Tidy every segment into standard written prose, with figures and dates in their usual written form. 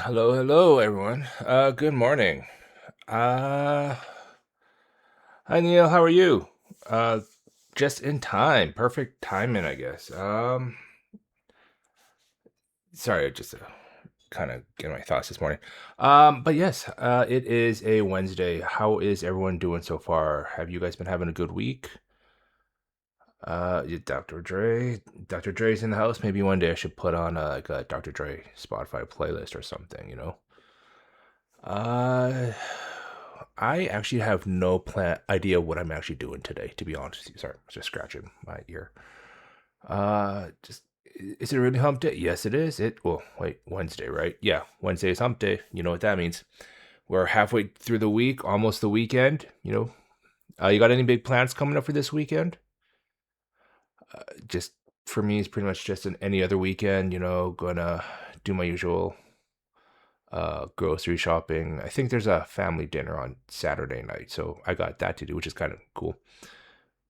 Hello, hello, everyone. Good morning. Uh, Hi Neil, how are you? Uh, just in time, perfect timing, I guess. Sorry, I just kind of getting my thoughts this morning. But yes, it is a Wednesday. How is everyone doing so far? Have you guys been having a good week? Dr. Dre's in the house. Maybe one day I should put on like a Dr. Dre Spotify playlist or something. Uh, I actually have no idea what I'm actually doing today, to be honest with you. Sorry, I was just scratching my ear. Just is it really hump day? Yes, it is. Well, wait, Wednesday, right? Yeah, Wednesday is hump day. You know what that means. We're halfway through the week, almost the weekend. You got any big plans coming up for this weekend? Just for me, it's pretty much just an any other weekend. Gonna do my usual grocery shopping. I think there's a family dinner on Saturday night, so I got that to do, which is kind of cool.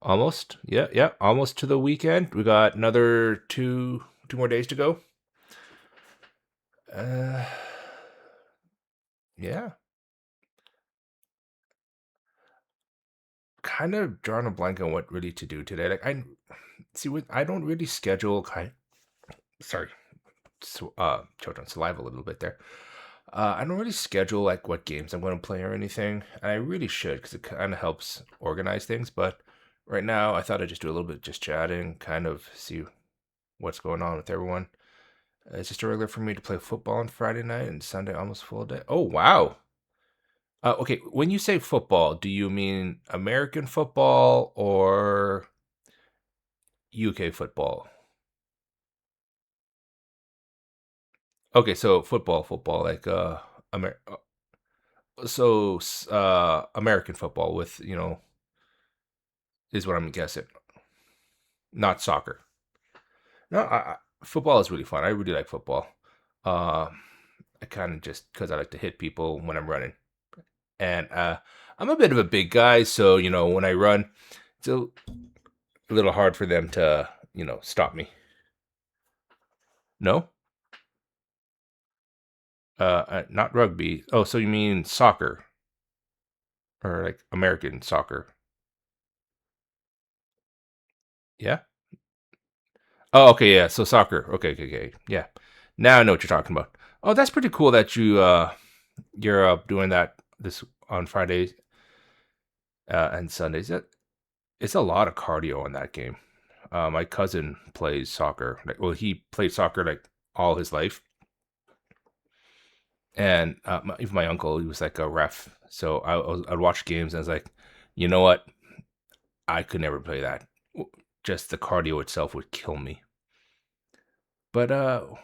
Almost, yeah, yeah, almost to the weekend. We got another two more days to go. Uh, yeah, kind of drawing a blank on what really to do today. Like I see, I don't really schedule. Sorry, choked on saliva a little bit there. I don't really schedule like what games I'm going to play or anything, and I really should because it kind of helps organize things. But right now, I thought I'd just do a little bit just chatting, kind of see what's going on with everyone. It's just a regular for me to play football on Friday night and Sunday almost full day. Oh wow! Okay, when you say football, do you mean American football or UK football? Okay, so football, like Amer- American football with is what I'm guessing, not soccer. No, football is really fun. I really like football. Uh, I kind of just because I like to hit people when I'm running, and I'm a bit of a big guy, so when I run, it's a little hard for them to stop me. No, not rugby. Oh, so you mean soccer or like American soccer? Yeah. Oh, okay, yeah. So soccer. Okay, okay, okay. Yeah. Now I know what you're talking about. Oh, that's pretty cool that you're doing that this on Fridays and Sundays. It's a lot of cardio in that game. My cousin plays soccer. Well, he played soccer like all his life, and even my uncle, he was like a ref. So I'd watch games, and I was like, you know what? I could never play that. Just the cardio itself would kill me. But oh,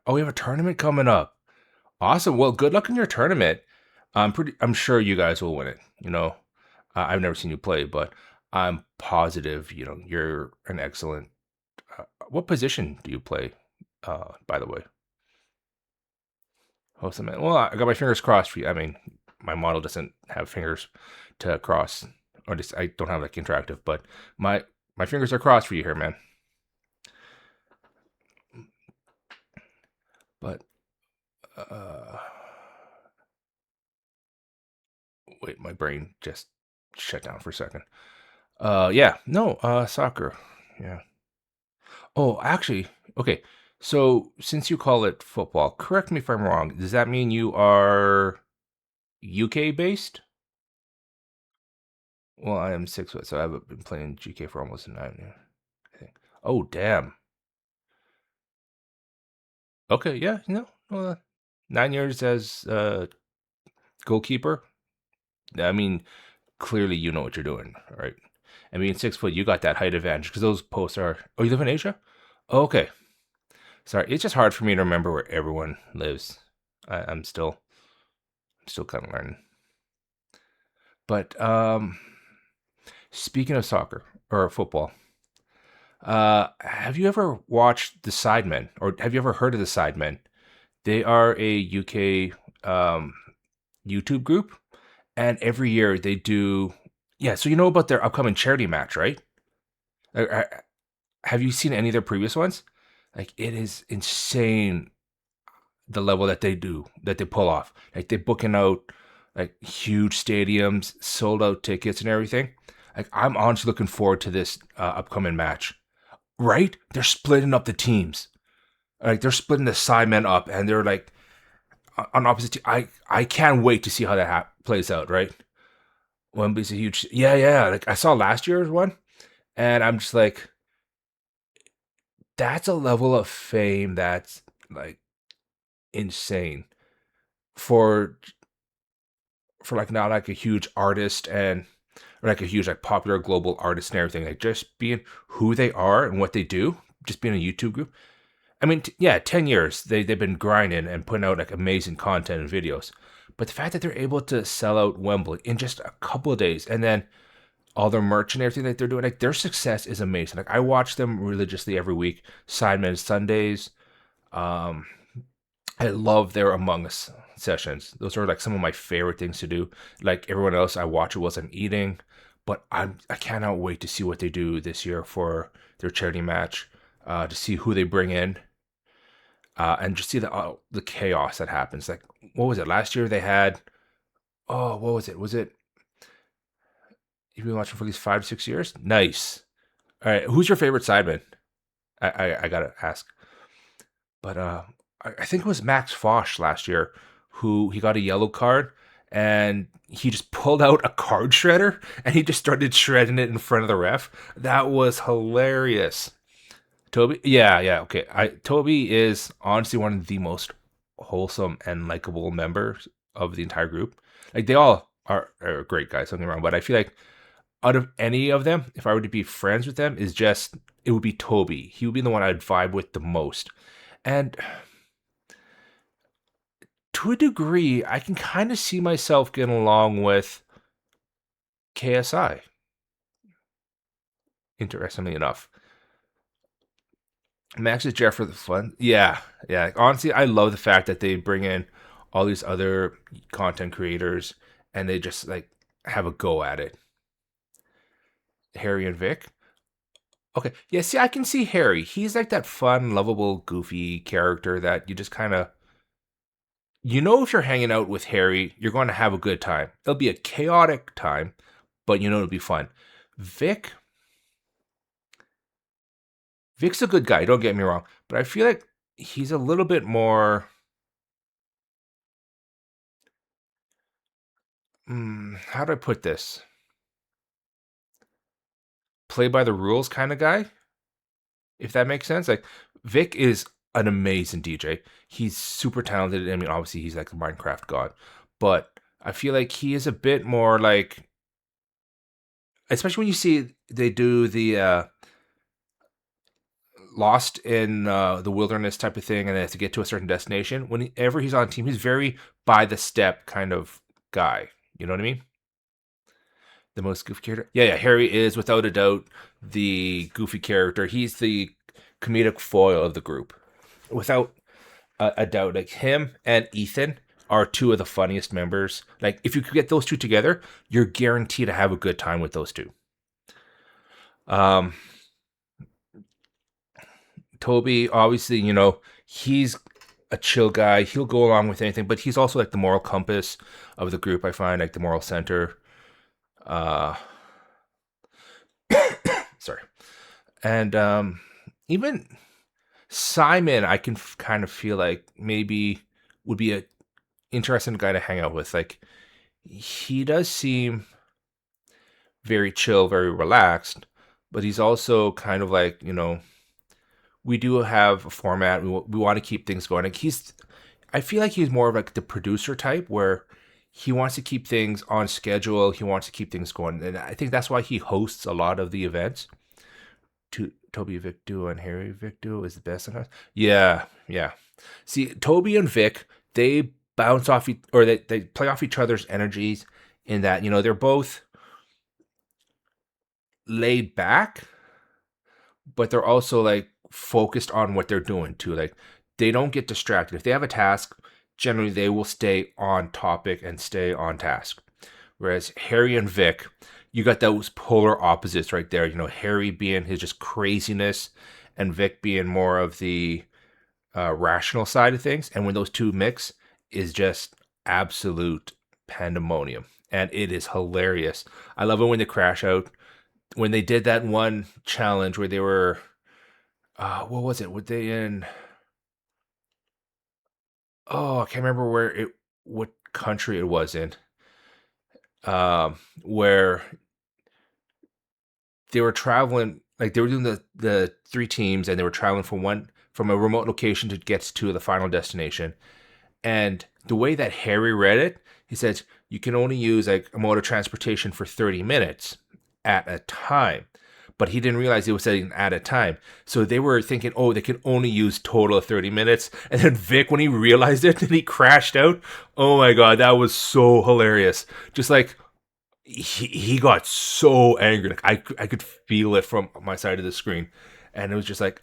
we have a tournament coming up. Awesome. Well, good luck in your tournament. I'm sure you guys will win it. I've never seen you play, but I'm positive. You're an excellent. What position do you play? By the way, host man. Well, I got my fingers crossed for you. I mean, my model doesn't have fingers to cross, or just I don't have like interactive, but my my fingers are crossed for you here, man. But uh, wait, my brain just shut down for a second. Yeah, no, soccer. Yeah. Oh, actually, okay. So since you call it football, correct me if I'm wrong. Does that mean you are UK based? Well, I am 6 foot, so I've been playing GK for almost 9 years, I think. Oh, damn. Okay, yeah, well, 9 years as goalkeeper. I mean, clearly you know what you're doing, right? I mean, 6 foot, you got that height advantage because those posts are. Oh, you live in Asia? Okay, sorry. It's just hard for me to remember where everyone lives. I'm still kind of learning. But speaking of soccer or football, have you ever watched the Sidemen, or have you ever heard of the Sidemen? They are a UK YouTube group, and every year they do. Yeah, so you know about their upcoming charity match, right? Have you seen any of their previous ones? Like it is insane the level that they do, that they pull off. Like they're booking out like huge stadiums, sold out tickets and everything. Like I'm honestly looking forward to this upcoming match. Right? They're splitting up the teams. Like they're splitting the Sidemen up, and they're like on opposite. I can't wait to see how that plays out. Right? Wembley's a huge. Yeah, yeah. Like I saw last year's one, and I'm just like, that's a level of fame that's like insane for like not like a huge artist and or like a huge like popular global artist and everything. Like just being who they are and what they do, just being a YouTube group. I mean, yeah, 10 years they've been grinding and putting out like amazing content and videos. But the fact that they're able to sell out Wembley in just a couple of days, and then all their merch and everything that they're doing, like their success is amazing. Like I watch them religiously every week. Sidemen Sundays. Um, I love their Among Us sessions. Those are like some of my favorite things to do. Like everyone else, I watch it whilst I'm eating, but I cannot wait to see what they do this year for their charity match. To see who they bring in, and just see the chaos that happens. Like what was it last year? They had what was it? Was it you've been watching for at least 5 6 years? Nice. All right, who's your favorite Sideman? I gotta ask. But I think it was Max Fosh last year who he got a yellow card and he just pulled out a card shredder and he just started shredding it in front of the ref. That was hilarious. Toby, yeah, yeah, okay. Toby is honestly one of the most wholesome and likable members of the entire group. Like they all are great guys, don't get me wrong, but I feel like out of any of them, if I were to be friends with them, is just it would be Toby. He would be the one I'd vibe with the most. And to a degree, I can kind of see myself getting along with KSI. Interestingly enough, Max is Jeff for the fun. Yeah, yeah. Like, honestly, I love the fact that they bring in all these other content creators and they just like have a go at it. Harry and Vic. Okay, yeah. See, I can see Harry. He's like that fun, lovable, goofy character that you just kind of if you're hanging out with Harry, you're going to have a good time. It'll be a chaotic time, but it'll be fun. Vic, Vic's a good guy, don't get me wrong, but I feel like he's a little bit more how do I put this? Play by the rules kind of guy, if that makes sense. Like Vic is an amazing DJ. He's super talented. I mean, obviously he's like a Minecraft god, but I feel like he is a bit more like especially when you see they do the lost in the wilderness type of thing and they have to get to a certain destination. Whenever he's on team, he's very by the step kind of guy. You know what I mean? The most goofy character. Yeah, yeah. Harry is without a doubt the goofy character. He's the comedic foil of the group, without a doubt. Like him and Ethan are two of the funniest members. Like if you could get those two together, you're guaranteed to have a good time with those two. Um, Toby, obviously, he's a chill guy. He'll go along with anything, but he's also like the moral compass of the group. I find like the moral center. Uh, sorry, and even Simon, I can kind of feel like maybe would be a interesting guy to hang out with. Like he does seem very chill, very relaxed, but he's also kind of like we do have a format. We want to keep things going. Like I feel like he's more of like the producer type where he wants to keep things on schedule. He wants to keep things going, and I think that's why he hosts a lot of the events. Toby Vic duo and Harry Vic duo is the best sometimes. Yeah, yeah. See, Toby and Vic, they bounce off or they play off each other's energies in that they're both laid back, but they're also like focused on what they're doing too. Like they don't get distracted. If they have a task, generally they will stay on topic and stay on task. Whereas Harry and Vic, you got those polar opposites right there. Harry being his just craziness and Vic being more of the rational side of things, and when those two mix, is just absolute pandemonium, and it is hilarious. I love it when they crash out. When they did that one challenge where they were, what was it? Were they in? Oh, I can't remember what country it was in. Where they were traveling, like they were doing the three teams, and they were traveling from a remote location to get to the final destination. And the way that Harry read it, he says you can only use like a mode of transportation for 30 minutes at a time. But he didn't realize it was saying at a time. So they were thinking, oh, they can only use total of 30 minutes. And then Vic, when he realized it and he crashed out, oh my God, that was so hilarious. Just like he got so angry. Like I could feel it from my side of the screen. And it was just like,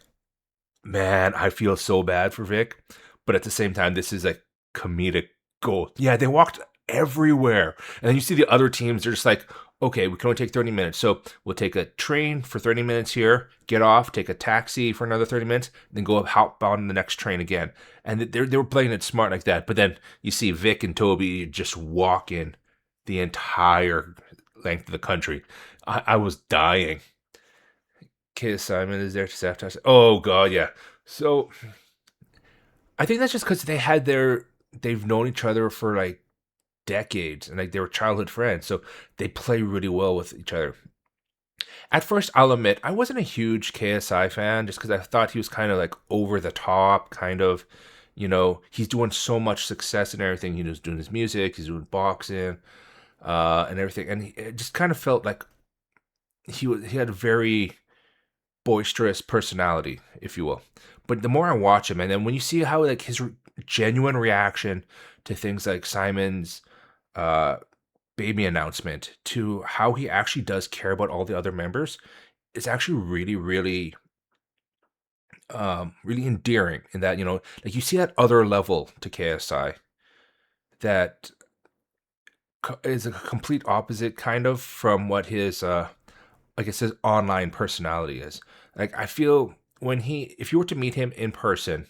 man, I feel so bad for Vic, but at the same time, this is like comedic gold. Yeah, they walked everywhere. And then you see the other teams, they're just like, okay, we can only take 30 minutes. So we'll take a train for 30 minutes here, get off, take a taxi for another 30 minutes, then go up hop on the next train again. And they were playing it smart like that. But then you see Vic and Toby just walking the entire length of the country. I was dying. Sidemen is there to sabotage. Oh God, yeah. So I think that's just because they've known each other for like decades, and like they were childhood friends, so they play really well with each other. At first, I'll admit I wasn't a huge KSI fan, just because I thought he was kind of like over the top, kind of. He's doing so much success and everything. He was doing his music, he's doing boxing, and everything, and it just kind of felt like he had a very boisterous personality, if you will. But the more I watch him, and then when you see how like his genuine reaction to things like Simon's uh, baby announcement, to how he actually does care about all the other members, is actually really, really, really endearing. In that like you see that other level to KSI that is a complete opposite, kind of, from what his I guess his online personality is. Like I feel if you were to meet him in person,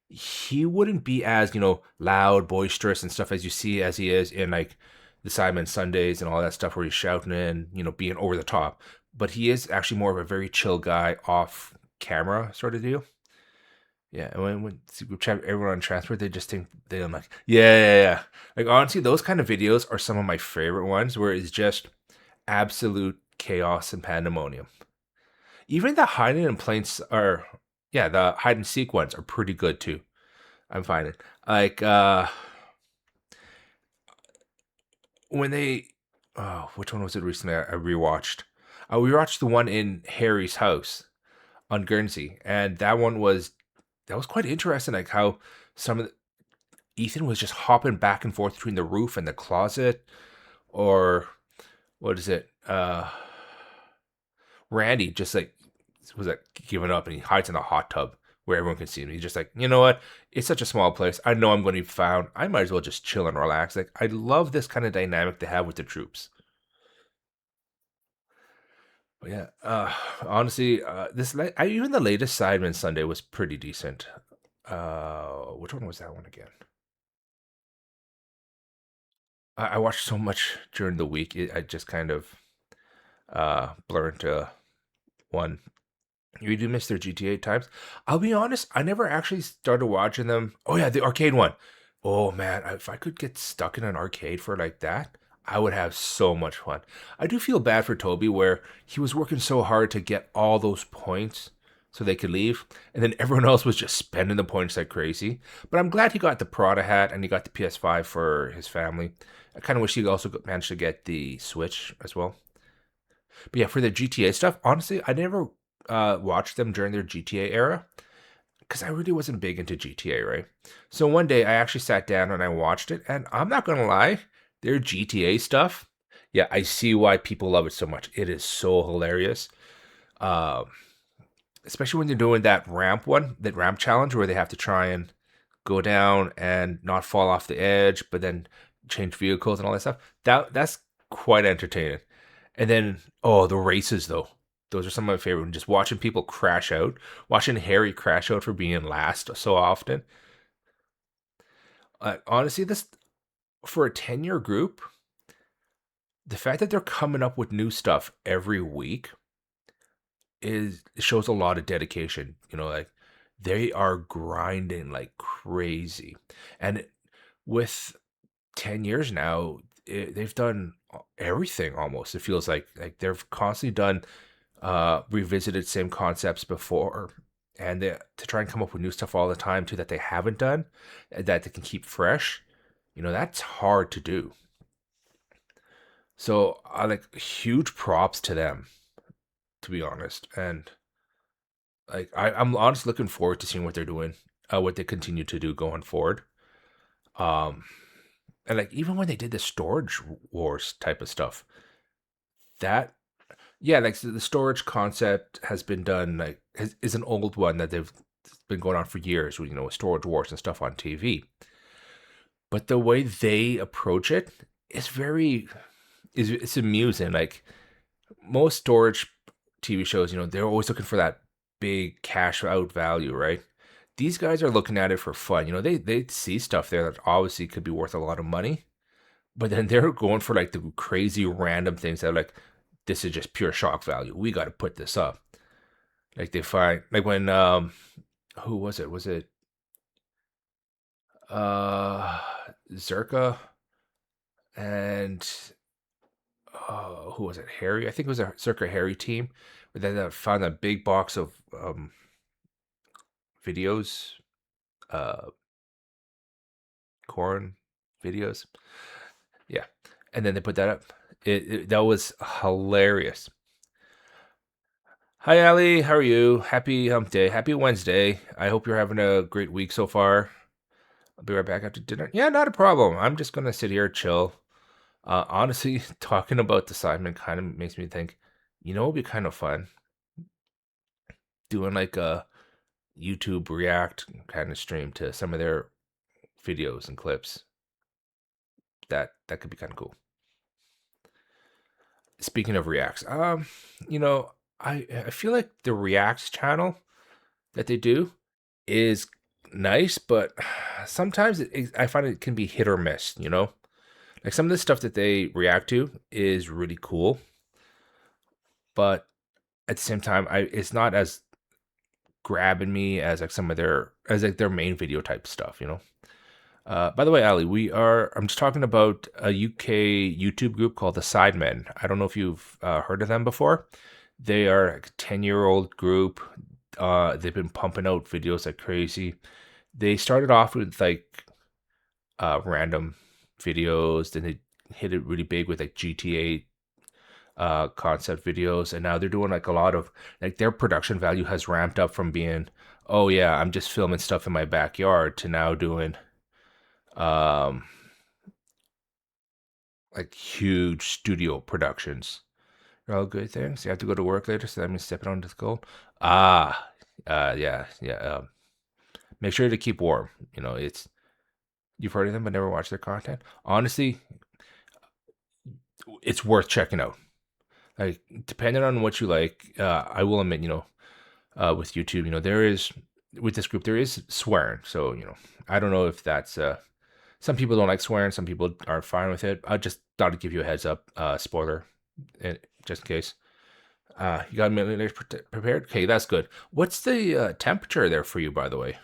he wouldn't be as, loud, boisterous and stuff as you see as he is in like the Simon Sundays and all that stuff where he's shouting and, being over the top. But he is actually more of a very chill guy off camera sort of deal. Yeah, and when we chat everyone on transport, they just think I'm like, yeah, yeah, yeah. Like honestly, those kind of videos are some of my favorite ones where it's just absolute chaos and pandemonium. Even the hiding in plain or yeah, the hide and seek ones are pretty good too. I'm finding like when they which one was it recently I rewatched? We watched the one in Harry's house on Guernsey, and that was quite interesting. Like how some of Ethan was just hopping back and forth between the roof and the closet, or what is it? Randy just like was like giving up, and he hides in the hot tub where everyone can see him. He's just like, you know what? It's such a small place. I know I'm going to be found. I might as well just chill and relax. Like I love this kind of dynamic to have with the troops. But yeah, honestly, even the latest Sidemen Sunday was pretty decent. Which one was that one again? I watched so much during the week. I just kind of blur into one. You do miss their GTA times. I'll be honest, I never actually started watching them. Oh yeah, the arcade one. Oh man, if I could get stuck in an arcade for like that, I would have so much fun. I do feel bad for Toby where he was working so hard to get all those points so they could leave, and then everyone else was just spending the points like crazy. But I'm glad he got the Prada hat and he got the PS5 for his family. I kind of wish he also managed to get the Switch as well. But yeah, for the GTA stuff, honestly, I never watched them during their GTA era because I really wasn't big into GTA, right? So one day I actually sat down and I watched it, and I'm not gonna lie, their GTA stuff, yeah, I see why people love it so much. It is so hilarious. Um, Especially when they're doing that ramp challenge where they have to try and go down and not fall off the edge, but then change vehicles and all that stuff. That's quite entertaining. And then, oh, the races though. those are some of my favorite. Just watching people crash out, watching Harry crash out for being last so often. Honestly, this for a 10-year group, the fact that they're coming up with new stuff every week is shows a lot of dedication. Like they are grinding like crazy, and with 10 years now, they've done everything almost. It feels like they've constantly done revisited same concepts before, and to try and come up with new stuff all the time too that they haven't done, that they can keep fresh. That's hard to do. So I like huge props to them, to be honest. And like I'm honestly looking forward to seeing what they're doing, what they continue to do going forward. Um, and like even when they did the storage wars type of stuff, that yeah, like so the storage concept has been done is an old one that they've been going on for years, with storage wars and stuff on TV. But the way they approach it is it's amusing. Like most storage TV shows, they're always looking for that big cash out value, right? These guys are looking at it for fun. They see stuff there that obviously could be worth a lot of money, but then they're going for like the crazy random things that are like, this is just pure shock value. We got to put this up. Like they find like when who was it? Was it uh Zerka and who was it? Harry? I think it was a Circa Harry team. But then found a big box of videos, uh, corn videos. Yeah, and then they put that up. That was hilarious. Hi, Ali. How are you? Happy Hump Day. Happy Wednesday. I hope you're having a great week so far. I'll be right back after dinner. Yeah, not a problem. I'm just gonna sit here, chill. Honestly, talking about the Sidemen kind of makes me think, it'd be kind of fun doing like a YouTube React kind of stream to some of their videos and clips. That could be kind of cool. Speaking of Reacts, you know, I feel like the Reacts channel that they do is nice, but sometimes I find it can be hit or miss. Like some of the stuff that they react to is really cool, but at the same time, it's not as grabbing me as like some of their main video type stuff. By the way, Ali, I'm just talking about a UK YouTube group called the Sidemen. I don't know if you've heard of them before. They are like a 10-year-old group. They've been pumping out videos like crazy. They started off with like random videos, then they hit it really big with like GTA concept videos, and now they're doing like a lot of like their production value has ramped up from being, oh yeah, I'm just filming stuff in my backyard to now doing um like huge studio productions. They're all good things. You have to go to work later, so that means stepping on the cold. Ah, yeah, yeah. Make sure to keep warm. You've heard of them but never watched their content. Honestly, it's worth checking out. Like depending on what you like, I will admit, with YouTube, there is with this group there is swearing. So I don't know if that's some people don't like swearing, some people are fine with it. I just thought I'd give you a heads up, spoiler, just in case. You got a minute prepared? Okay, that's good. What's the temperature there for you, by the way?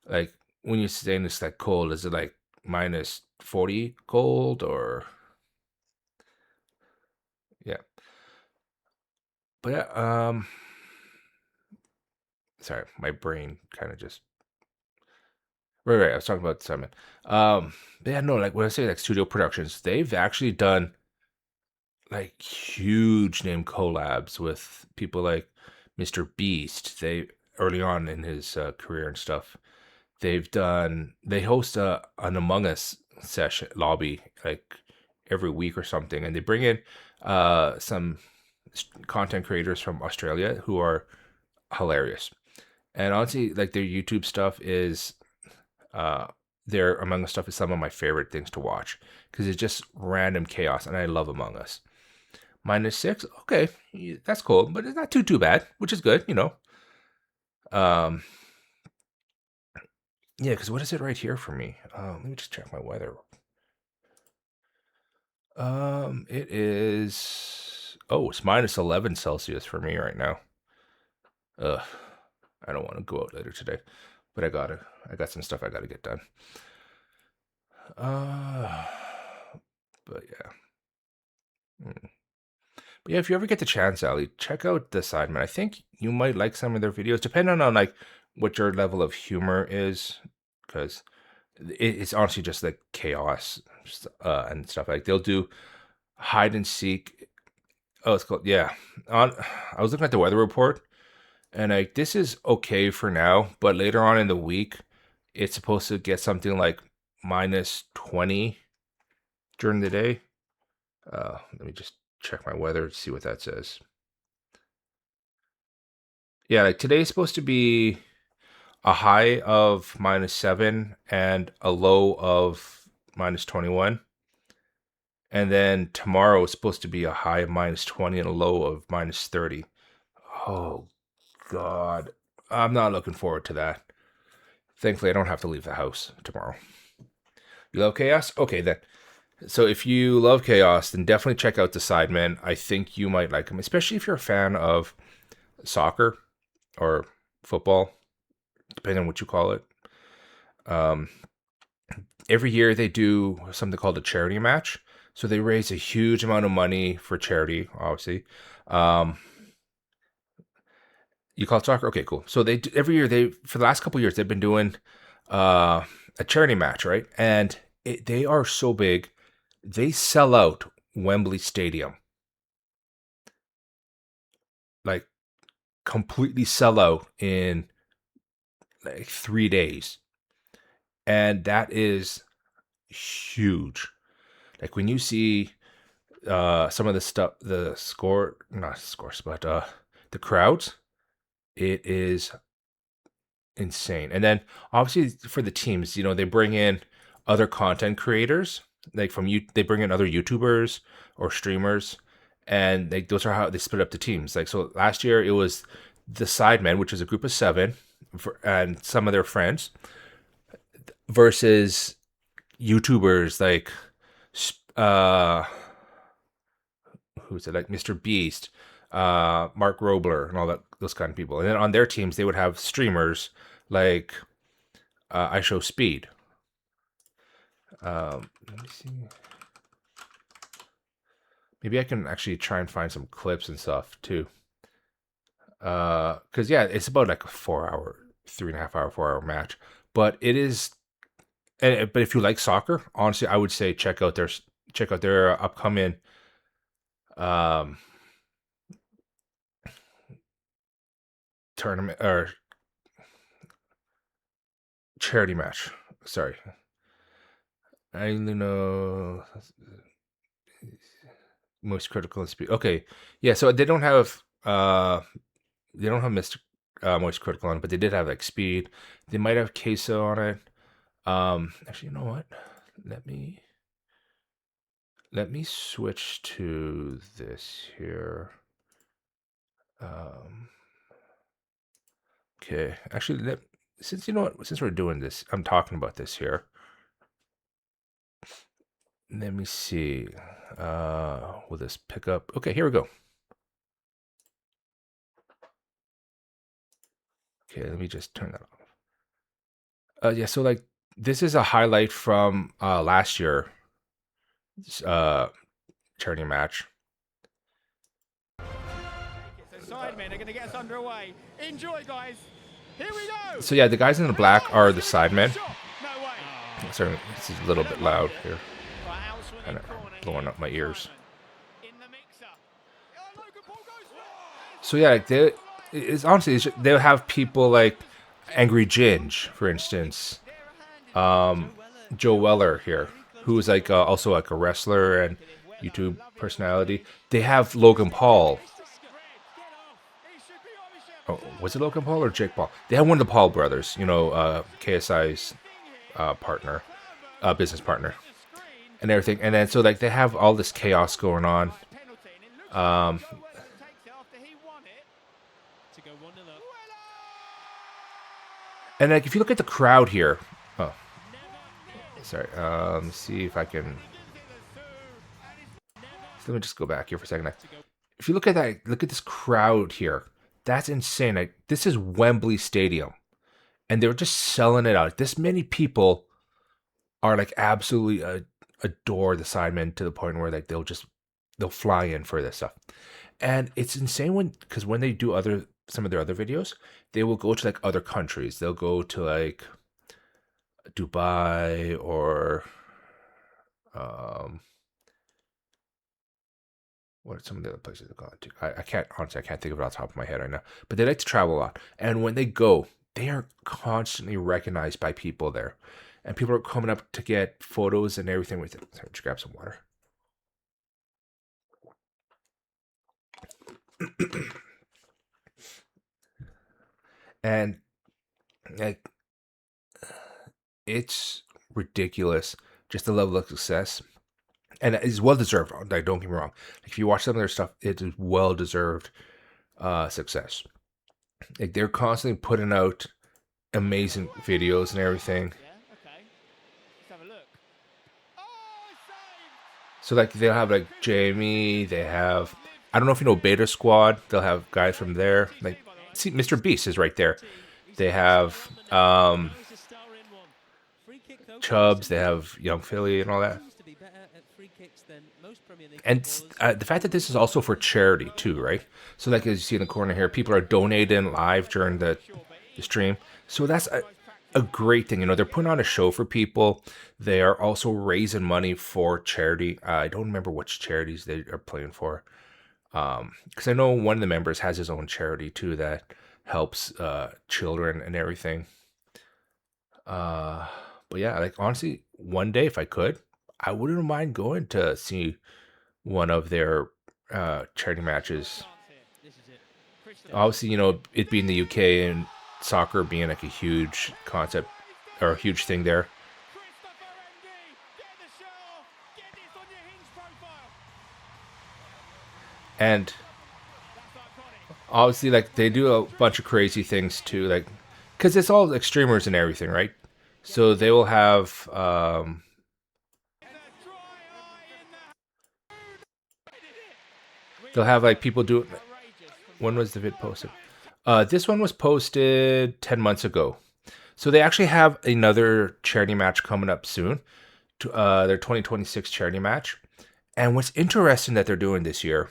Like when you're saying it's like cold, is it like minus 40 cold or yeah? But yeah, sorry, my brain kind of just right. I was talking about Simon. But yeah, no, like when I say like studio productions, they've actually done like huge name collabs with people like Mr. Beast. They early on in his career and stuff. They host an Among Us session lobby like every week or something, and they bring in some content creators from Australia who are hilarious. And honestly, like their YouTube stuff is uh their Among Us stuff is some of my favorite things to watch because it's just random chaos, and I love Among Us. -6. Okay, that's cool, but it's not too bad, which is good, you know. Um, yeah, because what is it right here for me? Let me just check my weather. It is. Oh, it's -11 Celsius for me right now. Ugh, I don't want to go out later today, but I gotta. I got some stuff I gotta get done. Uh, but yeah. Mm. But yeah, if you ever get the chance, Ali, check out the Sidemen. I think you might like some of their videos, depending on like what your level of humor is, because it's honestly just like chaos and stuff. Like they'll do hide and seek. Oh, it's called, yeah. On I was looking at the weather report, and like this is okay for now, but later on in the week, it's supposed to get something like -20 during the day. Let me just check my weather to see what that says. Yeah, like today's supposed to be a high of -7 and a low of -21. And then tomorrow is supposed to be a high of -20 and a low of -30. Oh, God. I'm not looking forward to that. Thankfully, I don't have to leave the house tomorrow. You love chaos? Okay, then. So if you love chaos, then definitely check out the Sidemen. I think you might like them, especially if you're a fan of soccer or football, depending on what you call it. Um, every year they do something called a charity match. So they raise a huge amount of money for charity, obviously. Um, you call it soccer? Okay, cool. So every year for the last couple of years they've been doing uh, a charity match, right? And they are so big, they sell out Wembley Stadium, like completely sell out in like 3 days, and that is huge. Like when you see some of the stuff, not scores, but the crowds, it is insane. And then obviously for the teams, they bring in other content creators, like they bring in other YouTubers or streamers, and those are how they split up the teams. Like so last year it was the Sidemen, which is a group of 7 and some of their friends versus YouTubers like uh who's it, like Mr. Beast, Mark Robler, and all those kind of people. And then on their teams, they would have streamers like I Show Speed. Let me see. Maybe I can actually try and find some clips and stuff too. Because yeah, it's about like a 4 hour, 3.5 hour, 4 hour match. But it is. But if you like soccer, honestly, I would say check out their upcoming um tournament or charity match. Sorry, I know most critical and speed. Okay, yeah. So they don't have Mr. Most critical on it, but they did have like speed. They might have queso on it. Actually, you know what? Let me switch to this here. Um, okay. Actually, since you know what, since we're doing this, I'm talking about this here. Let me see. Will this pick up? Okay, here we go. Okay, let me just turn that off. Yeah, so like this is a highlight from last year charity match. So Sidemen are going to get us underway. Enjoy, guys. Here we go. So yeah, the guys in the black are the Sidemen. No way. Sorry, this is a little bit loud here. Kind of blowing up my ears. So yeah, like they'll have people like Angry Ginge, for instance, Joe Weller here, who is like also like a wrestler and YouTube personality. They have Logan Paul. Oh, was it Logan Paul or Jake Paul? They have one of the Paul brothers, KSI's partner, business partner, and everything. And then so like they have all this chaos going on. Um, Joe Wellens takes it after he won it. To go 1-0 up. and like if you look at the crowd here, oh, sorry. Let me see if I can. So let me just go back here for a second. If you look at that, look at this crowd here. That's insane. Like this is Wembley Stadium, and they're just selling it out. This many people are like absolutely adore the Sidemen to the point where like they'll fly in for this stuff, and it's insane because when they do some of their other videos, they will go to like other countries. They'll go to like Dubai or um, what are some of the other places they've gone to? I can't honestly, I can't think of it off the top of my head right now. But they like to travel a lot, and when they go, they are constantly recognized by people there, and people are coming up to get photos and everything with it. Sorry, just grab some water. And like it's ridiculous, just the level of success, and it's well deserved. Like, don't get me wrong. Like, if you watch some of their stuff, it is well deserved success. Like they're constantly putting out amazing videos and everything. Yeah, okay. Let's have a look. Oh, saved! So like they'll have like Jamie, they have I don't know if you know Beta Squad, they'll have guys from there. Like see Mr. Beast is right there. They have Chubbs, they have Young Philly and all that. And the fact that this is also for charity too, right? So like as you see in the corner here, people are donating live during the stream. So that's a great thing. You know, they're putting on a show for people. They are also raising money for charity. I don't remember which charities they are playing for. Because I know one of the members has his own charity too that helps children and everything. Uh, but yeah, like honestly, one day if I could, I wouldn't mind going to see one of their charity matches. Obviously, you know, it being the UK and soccer being like a huge concept or a huge thing there. And obviously, like they do a bunch of crazy things too, like because it's all like streamers and everything, right? So they will have they'll have like people do. When was the vid posted? This one was posted 10 months ago. So they actually have another charity match coming up soon. Their 2026 charity match. And what's interesting that they're doing this year,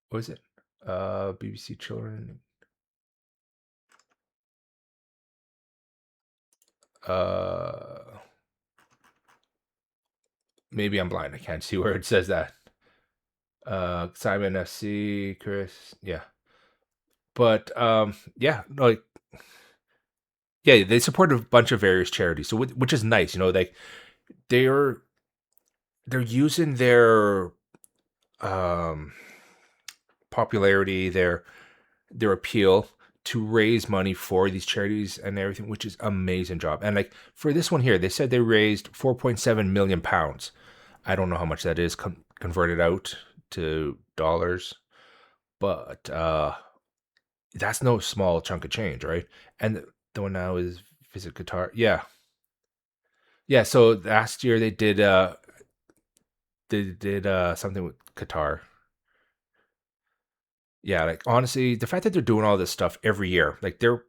what is it? BBC Children. Maybe I'm blind. I can't see where it says that. Simon FC, Chris. Yeah. But yeah, like yeah, they support a bunch of various charities, so which is nice. You know, like they're they're using their um popularity, their appeal to raise money for these charities and everything, which is amazing job. And like for this one here, they said they raised 4.7 million pounds. I don't know how much that is converted out to dollars, but that's no small chunk of change, right? And the one now is Visit Qatar. Yeah. Yeah, so last year they did something with Qatar. Yeah, like honestly, the fact that they're doing all this stuff every year, like their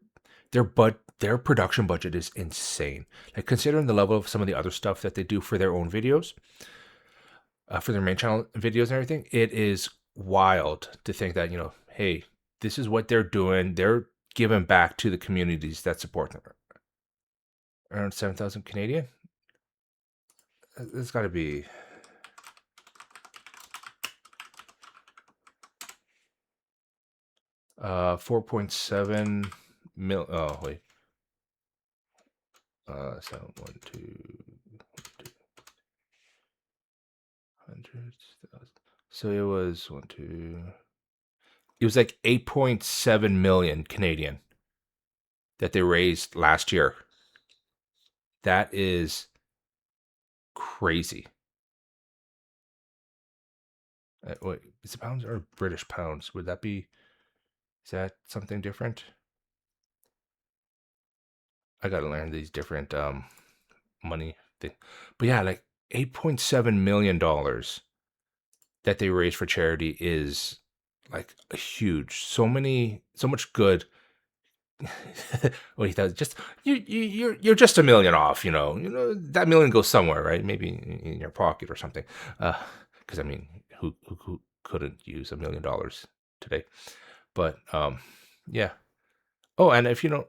production budget is insane. Like considering the level of some of the other stuff that they do for their own videos, for their main channel videos and everything, it is wild to think that, you know, hey, this is what they're doing. They're giving back to the communities that support them. Around 7,000 Canadian. It's got to be 4.7 mil. Oh wait, hundreds thousand. So it was one two. It was like 8.7 million Canadian that they raised last year. That is crazy. Wait, is it pounds or British pounds? Would that be? Is that something different? I gotta learn these different money thing. But yeah, like $8.7 million that they raised for charity is like huge. So much good. Wait, that just you're just a million off. That million goes somewhere, right? Maybe in your pocket or something. Because I mean, who couldn't use $1 million today? But yeah. Oh, and if you know,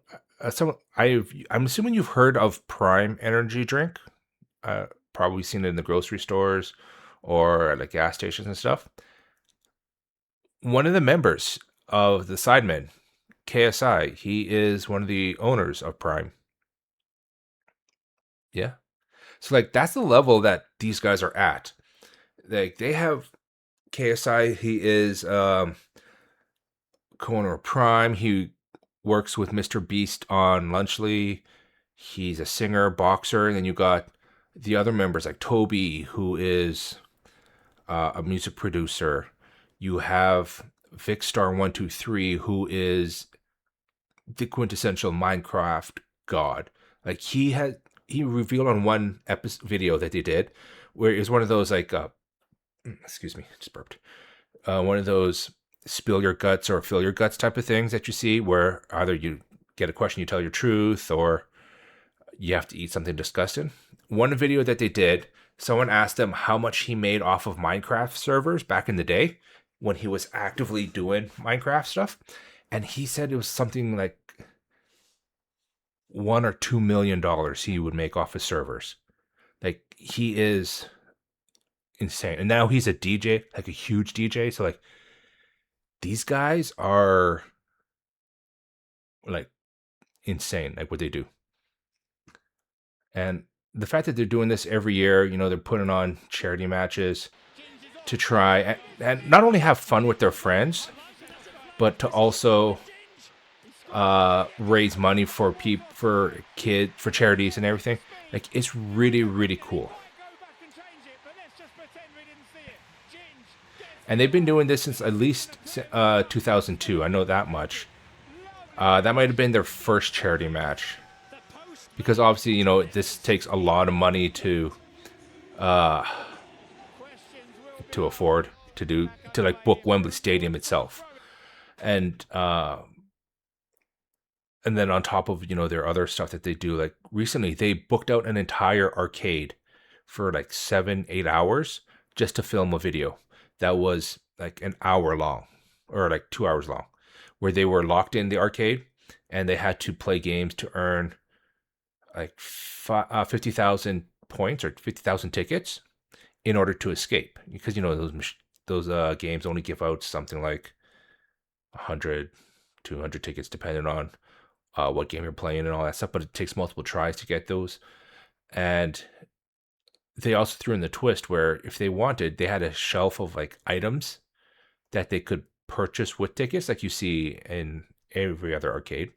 I'm assuming you've heard of Prime Energy drink. Probably seen it in the grocery stores or at like gas stations and stuff. One of the members of the Sidemen, KSI, he is one of the owners of Prime. Yeah. So like that's the level that these guys are at. Like they have KSI, he is co-owner of Prime. He works with Mr. Beast on Lunchley. He's a singer, boxer, and then you got the other members like Toby, who is a music producer. You have Vicstar123, who is the quintessential Minecraft god. Like he revealed on one video that they did, where it was one of those like excuse me, just burped. One of those spill your guts or fill your guts type of things that you see, where either you get a question, you tell your truth, or you have to eat something disgusting. One video that they did, someone asked him how much he made off of Minecraft servers back in the day when he was actively doing Minecraft stuff. And he said it was something like $1 or $2 million he would make off his servers. Like he is insane. And now he's a DJ, like a huge DJ. So like these guys are like insane, like what they do. And the fact that they're doing this every year, they're putting on charity matches to try and not only have fun with their friends, but to also raise money for for charities and everything. Like it's really, really cool. And they've been doing this since at least 2002. I know that much. That might have been their first charity match, because obviously this takes a lot of money uh, to afford to like book Wembley Stadium itself, and then on top of their other stuff that they do. Like recently, they booked out an entire arcade for like 7-8 hours just to film a video that was like an hour long or like 2 hours long, where they were locked in the arcade and they had to play games to earn like 50,000 points or 50,000 tickets in order to escape, because those games only give out something like 100, 200 tickets depending on what game you're playing and all that stuff, but it takes multiple tries to get those. And they also threw in the twist where if they wanted, they had a shelf of like items that they could purchase with tickets, like you see in every other arcade.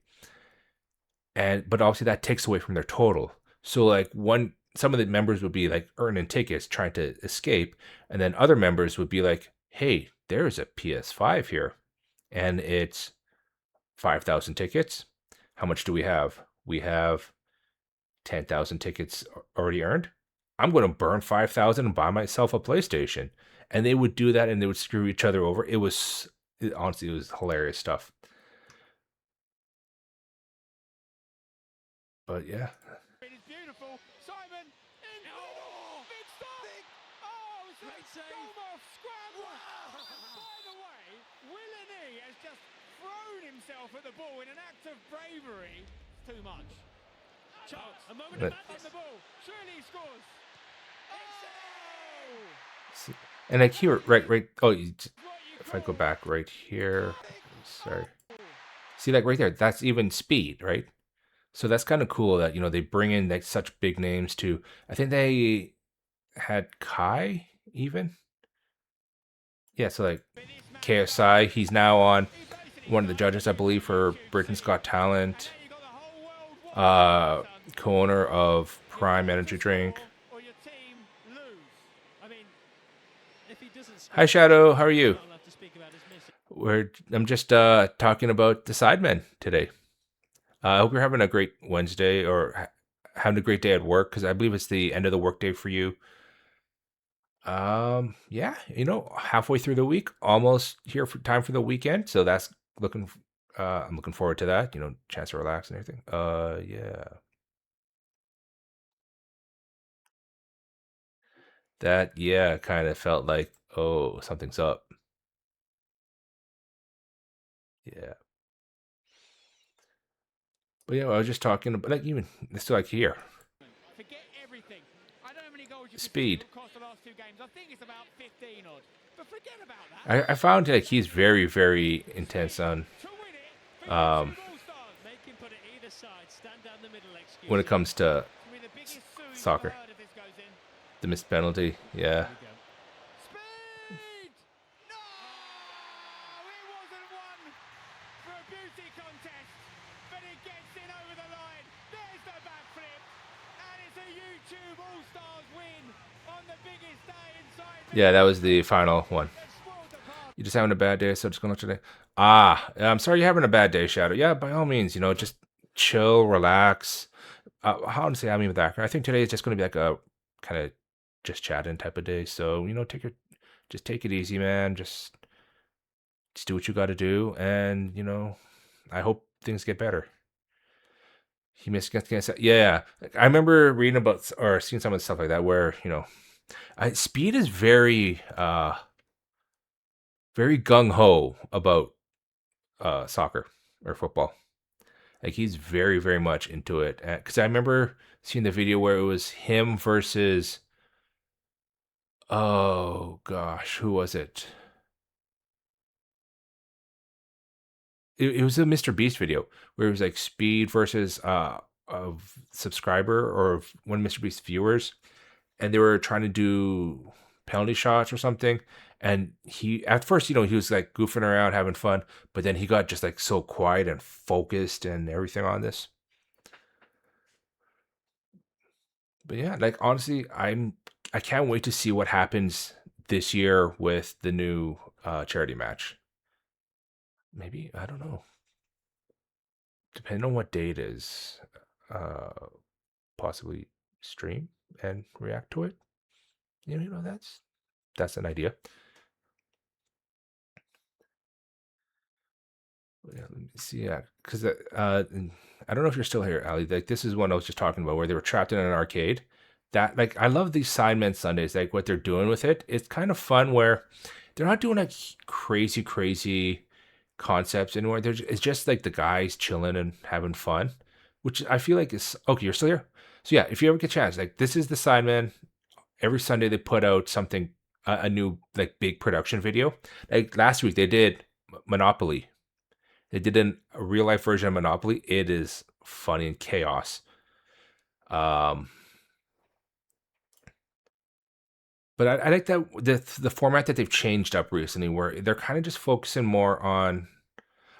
But obviously that takes away from their total. So like some of the members would be like earning tickets trying to escape, and then other members would be like, "Hey, there's a PS5 here, and it's 5,000 tickets. How much do we have? We have 10,000 tickets already earned. I'm going to burn 5,000 and buy myself a PlayStation." And they would do that, and they would screw each other over. Honestly, it was hilarious stuff. But yeah. It is beautiful. Simon in. Oh, big stop. Oh, great save. Scramble. By the way, Willeney has just thrown himself at the ball in an act of bravery. It's too much. Chance. A moment of madness on the ball. Surely he scores. Oh! And like here, right. Oh, if I go back right here, sorry. See, like right there, that's even speed, right? So that's kind of cool that they bring in like such big names too. I think they had Kai even. Yeah, so like KSI, he's now on one of the judges, I believe, for Britain's Got Talent. Co-owner of Prime Energy Drink. Hi, Shadow. How are you? I'm just talking about the Sidemen today. I hope you're having a great Wednesday or having a great day at work because I believe it's the end of the workday for you. Yeah, halfway through the week, almost here for time for the weekend. So that's looking. I'm looking forward to that. Chance to relax and everything. Yeah, that kind of felt like something's up. Yeah, but I was just talking about like even it's like here Forget everything. I don't know how many goals you can see speed. have cost the last two games. I think it's about 15 odd. But forget about that. I found like he's very very intense on To win it for um YouTube All Stars. Make him put it either side. Stand down the middle when it excuses. comes to It's be the biggest sue you've ever soccer. heard if this goes in. The missed penalty, yeah. Speed! No! It wasn't one for a beauty contest, but it gets in over the line. There's the backflip, and it's a YouTube All Stars win on the biggest day inside the Yeah, that was the final one. They've spoiled the party. You just having a bad day, so just going to today. I'm sorry you're having a bad day, Shadow. Yeah, by all means, just chill, relax. Honestly, I mean with that, I think today is just going to be like a kind of just chatting type of day. So just take it easy, man. Just do what you got to do, and I hope things get better. He missed against yeah. I remember reading about or seeing some of the stuff like that where speed is very gung ho about soccer or football. Like he's very very much into it. Because I remember seeing the video where it was him versus oh gosh, who was it? It was a Mr. Beast video where it was like speed versus a subscriber or one of Mr. Beast viewers, and they were trying to do penalty shots or something. And he at first, he was like goofing around, having fun, but then he got just like so quiet and focused and everything on this. But yeah, like honestly, I can't wait to see what happens this year with the new charity match. Maybe I don't know, depending on what day it is, uh, possibly stream and react to it. That's an idea. Yeah, let me see. Yeah, because I don't know if you're still here, Ali. Like this is one I was just talking about, where they were trapped in an arcade. That like I love these Sidemen Sundays. Like what they're doing with it. It's kind of fun where they're not doing like crazy concepts anymore. It's just like the guys chilling and having fun, which I feel like is okay. You're still here. So yeah, if you ever get a chance, like this is the Sidemen. Every Sunday they put out something, a new like big production video. Like last week they did Monopoly. They did a real life version of Monopoly. It is funny and chaos. Um, but I like that the format that they've changed up recently, where they're kind of just focusing more on.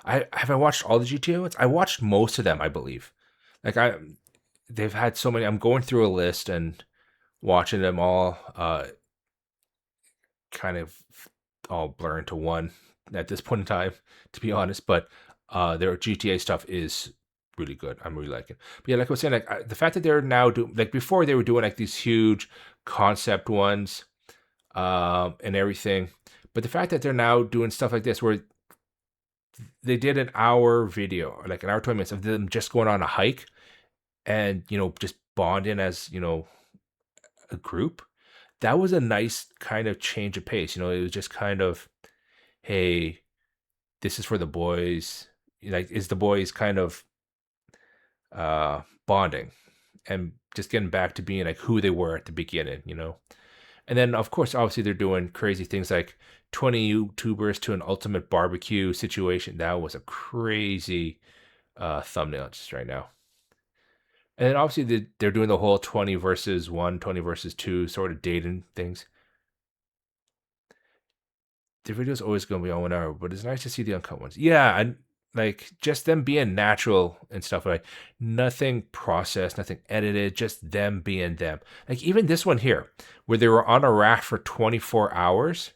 I watched all the GTA ones. I watched most of them, I believe. Like they've had so many. I'm going through a list and watching them all. Kind of all blur into one at this point in time, to be honest. But their GTA stuff is really good. I'm really liking. But yeah, like I was saying, like the fact that they're now doing like before they were doing like these huge concept ones, and everything. But the fact that they're now doing stuff like this, where they did an hour video, like an hour 20 minutes of them just going on a hike and just bonding as a group. That was a nice kind of change of pace. It was just kind of, hey, this is for the boys. Like, is the boys kind of bonding and just getting back to being like who they were at the beginning. And then, of course, obviously, they're doing crazy things like 20 YouTubers to an ultimate barbecue situation. That was a crazy thumbnail just right now. And then, obviously, they're doing the whole 20 versus 1, 20 versus 2 sort of dating things. The video's always going to be on 1 hour, but it's nice to see the uncut ones. Yeah, Like just them being natural and stuff, like nothing processed, nothing edited, just them being them. Like even this one here, where they were on a raft for 24 hours,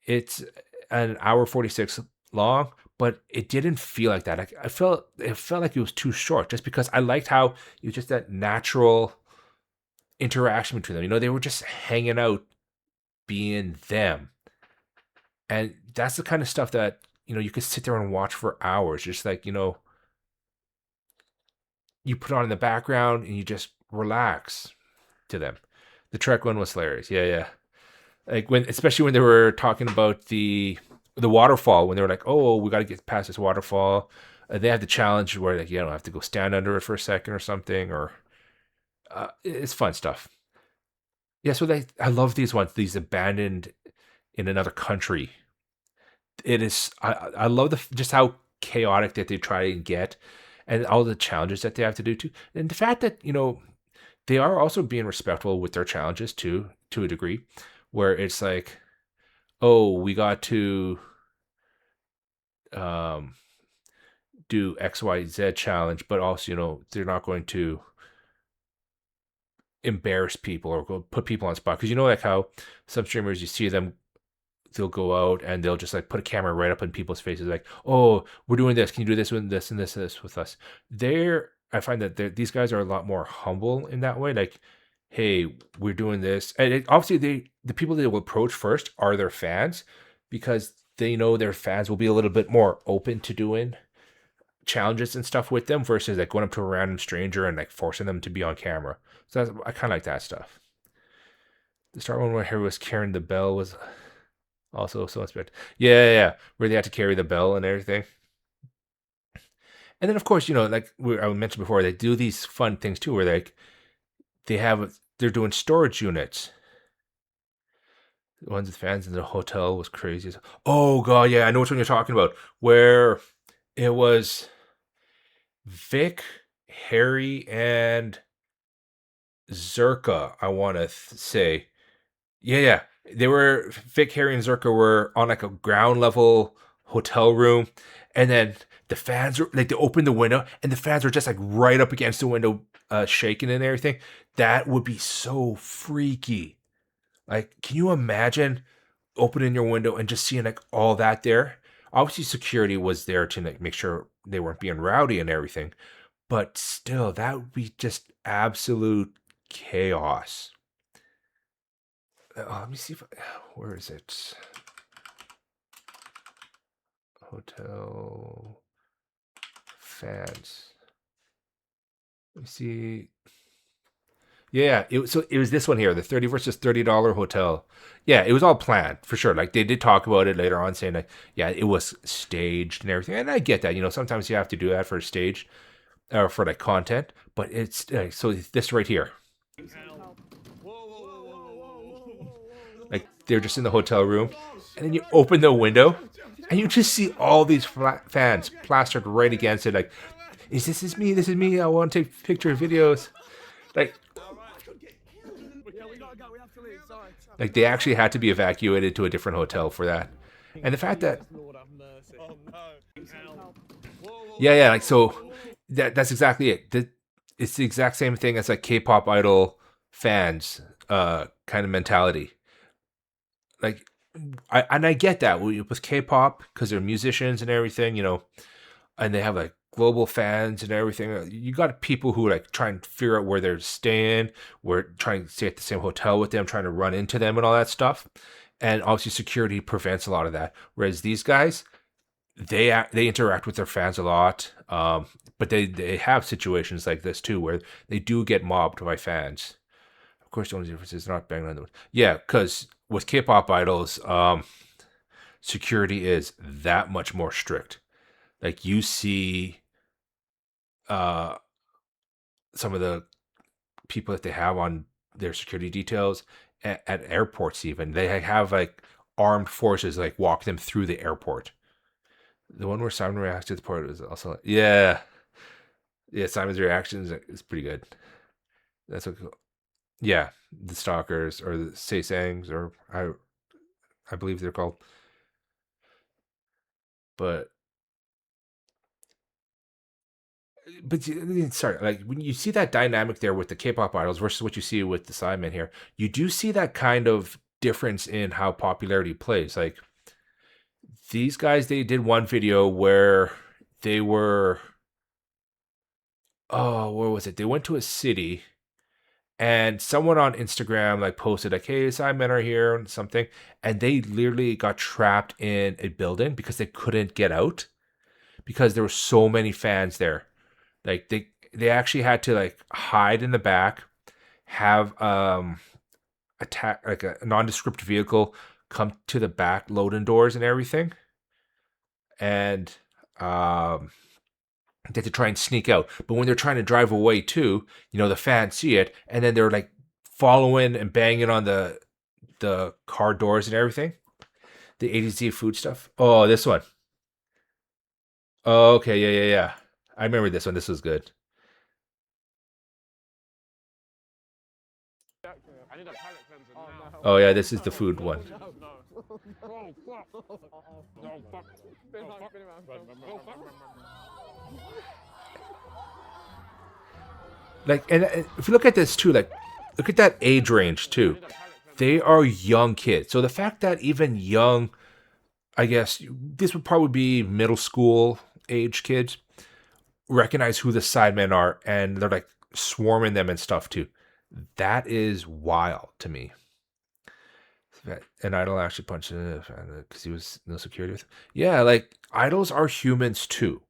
it's an hour 46 long, but it didn't feel like that. Like I felt it felt like it was too short just because I liked how it was just that natural interaction between them. They were just hanging out being them. And that's the kind of stuff that, you could sit there and watch for hours. Just like, you put on in the background and you just relax to them. The Trek one was hilarious. Yeah, yeah. Like especially when they were talking about the waterfall, when they were like, "Oh, we got to get past this waterfall." They had the challenge where like you don't have to go stand under it for a second or something, or it's fun stuff. Yeah, so I love these ones. These abandoned in another country. It is. I love just how chaotic that they try and get, and all the challenges that they have to do too, and the fact that they are also being respectful with their challenges too, to a degree, where it's like, oh, we got to um, do XYZ challenge, but also, they're not going to embarrass people or go put people on the spot. Because like how some streamers, you see them, they'll go out and they'll just like put a camera right up in people's faces, like, oh, we're doing this. Can you do this with this and this and this with us? I find that these guys are a lot more humble in that way. Like, hey, we're doing this. And obviously, the people they will approach first are their fans because they know their fans will be a little bit more open to doing challenges and stuff with them versus like going up to a random stranger and like forcing them to be on camera. So I kind of like that stuff. The start one where Harry was carrying the bell was also so inspired. Yeah, yeah, yeah, where they had to carry the bell and everything. And then of course, like I mentioned before, they do these fun things too, where they're doing storage units. The ones with fans in the hotel was crazy. Oh god, yeah, I know which one you're talking about. Where it was Vic, Harry, and Zerka, I want to say. Yeah, yeah. Vic, Harry, and Zerka were on like a ground level hotel room, and then the fans were like they opened the window, and the fans were just like right up against the window, shaking and everything. That would be so freaky. Like, can you imagine opening your window and just seeing like all that there? Obviously, security was there to like make sure they weren't being rowdy and everything, but still, that would be just absolute chaos. Let me see where is it? Hotel fans. Let me see. Yeah, it was this one here, the 30 versus $30 hotel. Yeah, it was all planned for sure. Like they did talk about it later on, saying like, yeah, it was staged and everything. And I get that. Sometimes you have to do that for stage or for like content. But it's so this right here. Like they're just in the hotel room, and then you open the window, and you just see all these fans plastered right against it. Like, is me? This is me. I want to take picture videos. Like, like they actually had to be evacuated to a different hotel for that. And the fact that, yeah, yeah, like so, that's exactly it. It's the exact same thing as like K-pop idol fans, kind of mentality. Like I get that with K-pop because they're musicians and everything, and they have like global fans and everything. You got people who like try and figure out where they're staying, we're trying to stay at the same hotel with them, trying to run into them and all that stuff. And obviously, security prevents a lot of that. Whereas these guys, they interact with their fans a lot, but they have situations like this too where they do get mobbed by fans. Of course, the only difference is not banging on the. Yeah, because with K-pop idols, security is that much more strict. Like you see, uh, some of the people that they have on their security details at airports. Even they have like armed forces like walk them through the airport. The one where Simon reacts to the part is also yeah, yeah. Simon's reactions is pretty good. That's what. Yeah, the stalkers or the Saysangs or I believe they're called. But but sorry, like when you see that dynamic there with the K-pop idols versus what you see with the Sidemen here, you do see that kind of difference in how popularity plays. Like these guys, they did one video where they were, oh, where was it? They went to a city and someone on Instagram like posted like, "Hey, Sidemen are here" and something, and they literally got trapped in a building because they couldn't get out because there were so many fans there. Like they actually had to like hide in the back, have attack like a nondescript vehicle come to the back loading doors and everything, and um they had to try and sneak out. But when they're trying to drive away too, the fans see it, and then they're like following and banging on the car doors and everything. The A to Z food stuff. Oh, this one. Oh, okay, yeah, yeah, yeah. I remember this one. This was good. I need a palate cleanser now. Oh yeah, this is the food one. No. Oh, fuck. No, fuck. Like, and if you look at this too, like, look at that age range too. They are young kids. So the fact that even young, I guess this would probably be middle school age kids, recognize who the Sidemen are, and they're like swarming them and stuff too. That is wild to me. And Idol actually punched it because he was no security with. Yeah, like idols are humans too.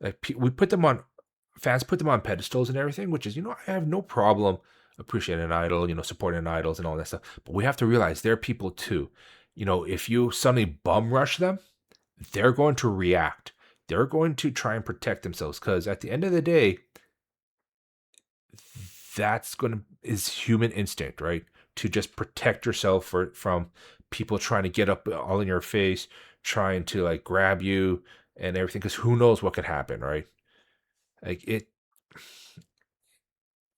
Like we put them on, fans put them on pedestals and everything, which is I have no problem appreciating an idol, supporting idols and all that stuff. But we have to realize they're people too. If you suddenly bum rush them, they're going to react. They're going to try and protect themselves because at the end of the day, that's going to is human instinct, right? To just protect yourself from people trying to get up all in your face, trying to like grab you and everything. Because who knows what could happen, right? Like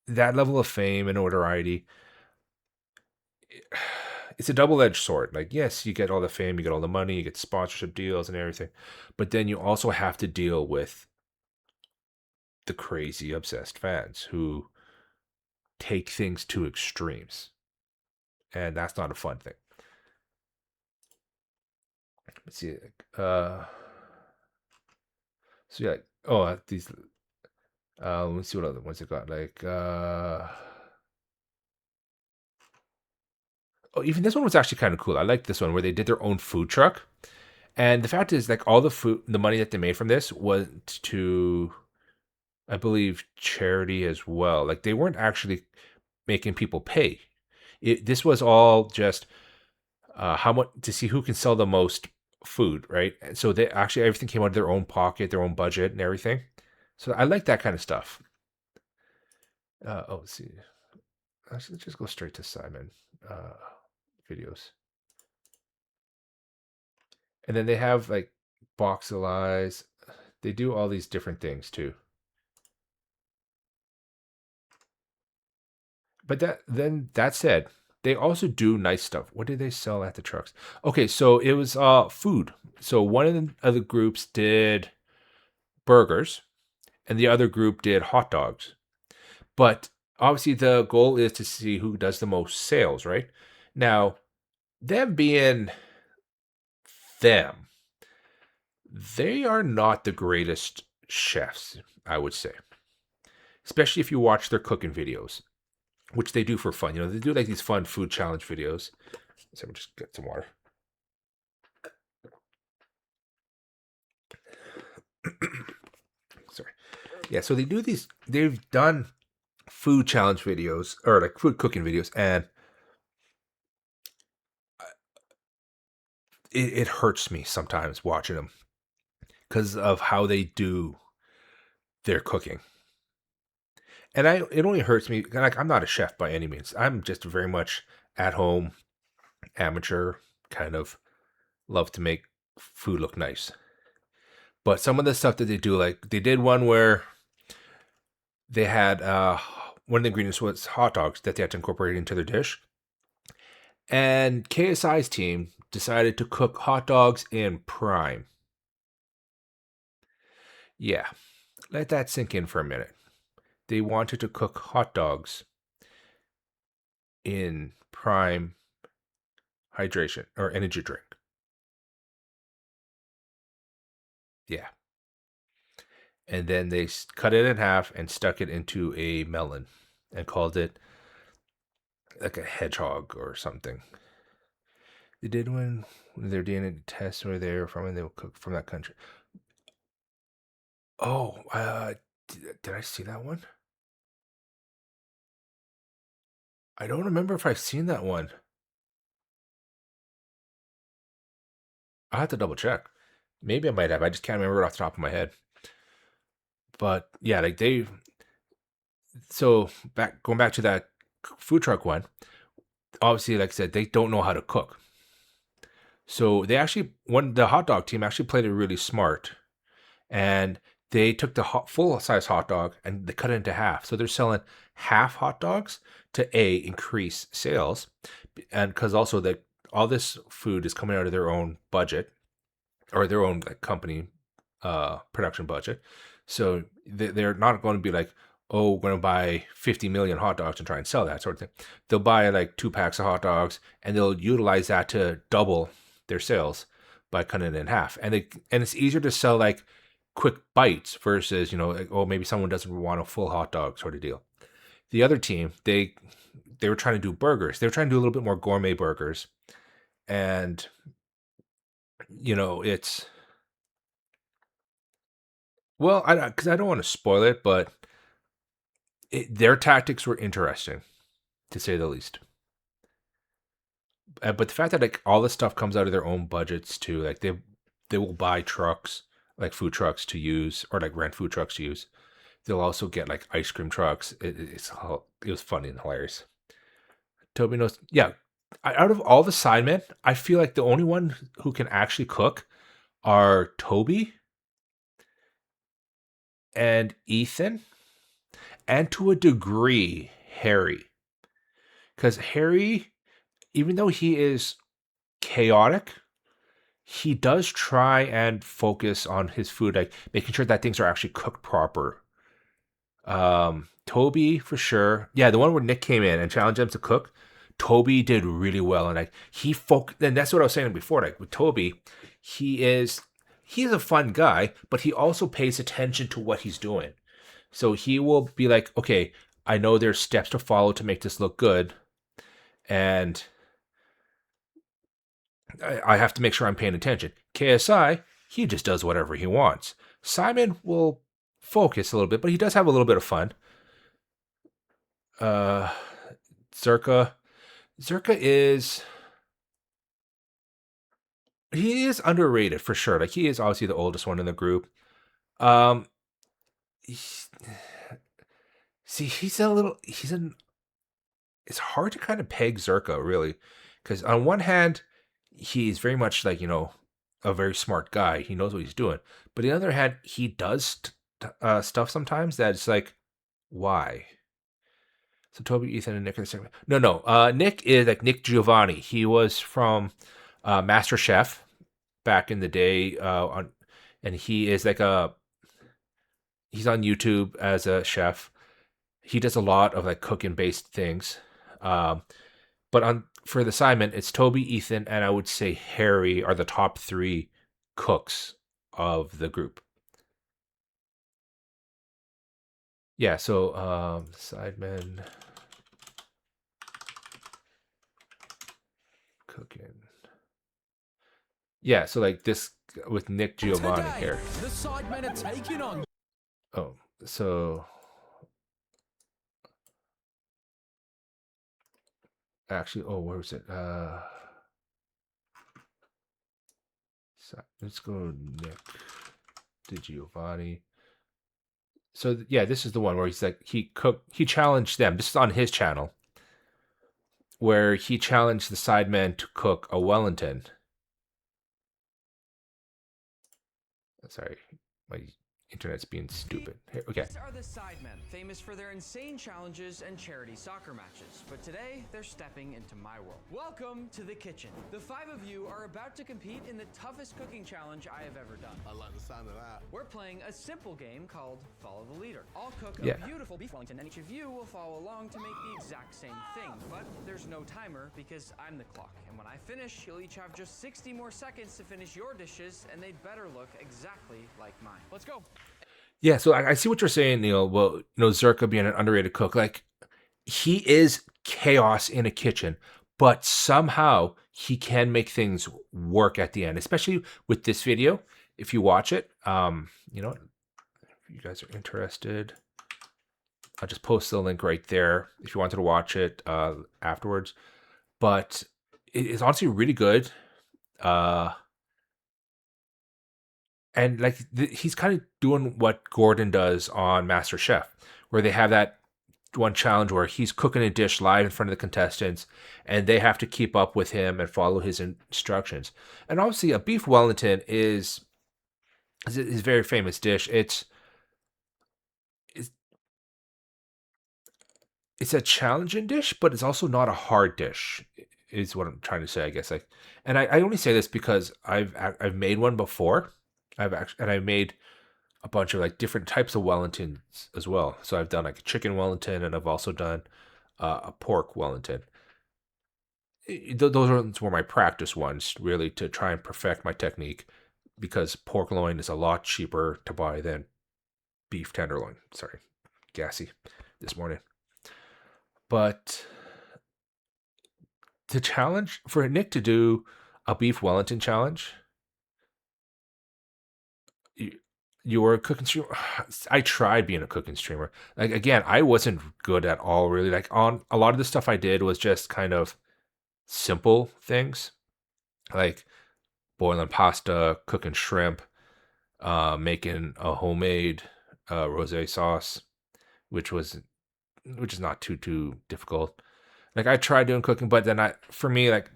that level of fame and notoriety, it's a double-edged sword. Like, yes, you get all the fame, you get all the money, you get sponsorship deals and everything, but then you also have to deal with the crazy obsessed fans who take things to extremes, and that's not a fun thing. Let's see. So yeah, these. Let's see what other ones I got. Like, oh, even this one was actually kind of cool. I like this one where they did their own food truck. And the fact is, like, all the money that they made from this went to, I believe, charity as well. Like, they weren't actually making people pay. This was all just how much to see who can sell the most food, right? And so they actually everything came out of their own pocket, their own budget, and everything. So I like that kind of stuff. Let's see. Let's just go straight to Simon videos. And then they have like Boxel Eyes. They do all these different things too. But that said, they also do nice stuff. What did they sell at the trucks? Okay, so it was food. So one of the other groups did burgers and the other group did hot dogs. But obviously the goal is to see who does the most sales, right? Now, them being them, they are not the greatest chefs, I would say. Especially if you watch their cooking videos, which they do for fun. They do like these fun food challenge videos. So we'll just get some water. Sorry. Yeah, so they do these, they've done food challenge videos or like food cooking videos, and it hurts me sometimes watching them because of how they do their cooking. And it only hurts me. Like, I'm not a chef by any means. I'm just very much at home, amateur, kind of love to make food look nice. But some of the stuff that they do, like they did one where they had one of the ingredients was hot dogs that they had to incorporate into their dish. And KSI's team decided to cook hot dogs in prime. Yeah. Let that sink in for a minute. They wanted to cook hot dogs in prime hydration or energy drink. Yeah. And then they cut it in half and stuck it into a melon and called it like a hedgehog or something. They did when they're doing a test where they're from and they will cook from that country. Oh, did I see that one? I don't remember if I've seen that one. I'll have to double check. Maybe I might have. I just can't remember it off the top of my head. But yeah, like they. So going back to that food truck one. Obviously, like I said, they don't know how to cook. So they actually, the hot dog team actually played it really smart, and they took the full size hot dog and they cut it into half. So they're selling half hot dogs to increase sales, and because also that all this food is coming out of their own budget or their own like company production budget. So they're not going to be like, oh, we're going to buy 50 million hot dogs and try and sell that sort of thing. They'll buy like 2 packs of hot dogs and they'll utilize that to double their sales by cutting it in half. And it's easier to sell like quick bites versus, like, oh, maybe someone doesn't want a full hot dog sort of deal. The other team, they were trying to do burgers. They were trying to do a little bit more gourmet burgers. And it's well, because I don't want to spoil it, but their tactics were interesting, to say the least. But the fact that like all this stuff comes out of their own budgets too, like they will buy trucks, like food trucks to use, or like rent food trucks to use. They'll also get like ice cream trucks. It was funny and hilarious. Toby knows, yeah. Out of all the sidemen, I feel like the only one who can actually cook are Toby and Ethan, and to a degree Harry, because Harry, even though he is chaotic, he does try and focus on his food, like making sure that things are actually cooked proper. Toby for sure. Yeah, the one where Nick came in and challenged him to cook. Toby did really well, and like and that's what I was saying before. Like with Toby, he's a fun guy, but he also pays attention to what he's doing. So he will be like, okay, I know there's steps to follow to make this look good, and I have to make sure I'm paying attention. KSI, he just does whatever he wants. Simon will focus a little bit, but he does have a little bit of fun. Uh, Zerka. Zerka he is underrated for sure. Like he is obviously the oldest one in the group. Um, see, it's hard to kind of peg Zerka really, because on one hand, he's very much like a very smart guy. He knows what he's doing, but on the other hand, he does stuff sometimes that's like, why? So Toby, Ethan, and Nick are the same. No. Nick is like Nick Giovanni. He was from Master Chef back in the day. And he is like he's on YouTube as a chef. He does a lot of like cooking based things. But for the Simon, it's Toby, Ethan, and I would say Harry are the top three cooks of the group. Yeah, so Sidemen cooking. Yeah, so like this with Nick Giovanni Today, here. the Sidemen are taking on. Oh, so actually, where was it? Let's go Nick Giovanni. So yeah, this is the one where he's like he challenged them. This is on his channel, where he challenged the Sidemen to cook a Wellington. Sorry, my Internet's being stupid. Here, okay. These are the Sidemen, famous for their insane challenges and charity soccer matches. But today, they're stepping into my world. Welcome to the kitchen. The 5 of you are about to compete in the toughest cooking challenge I have ever done. I like the sound of that. We're playing a simple game called Follow the Leader. I'll cook Yeah. a beautiful beef Wellington, and each of you will follow along to make the exact same thing. But there's no timer because I'm the clock. And when I finish, you'll each have just 60 more seconds to finish your dishes, and they'd better look exactly like mine. Let's go. Yeah, so I see what you're saying, Neil. Well, Zerka being an underrated cook, like he is chaos in a kitchen, but somehow he can make things work at the end, especially with this video. If you watch it, if you guys are interested, I'll just post the link right there if you wanted to watch it afterwards. But it is honestly really good. And like he's kind of doing what Gordon does on MasterChef, where they have that one challenge where he's cooking a dish live in front of the contestants, and they have to keep up with him and follow his instructions. And obviously, a beef Wellington is a very famous dish. It's a challenging dish, but it's also not a hard dish. Is what I'm trying to say, I guess. Like, and I only say this because I've made one before. I made a bunch of like different types of Wellingtons as well. So I've done like a chicken Wellington, and I've also done a pork Wellington. Those were my practice ones, really, to try and perfect my technique, because pork loin is a lot cheaper to buy than beef tenderloin. Sorry, gassy this morning. But the challenge for Nick to do a beef Wellington challenge, you were a cooking streamer. I tried being a cooking streamer. Like, again, I wasn't good at all, really. Like, on a lot of the stuff I did was just kind of simple things, like boiling pasta, cooking shrimp, making a homemade rosé sauce, which is not too difficult. Like, I tried doing cooking, but then for me, like,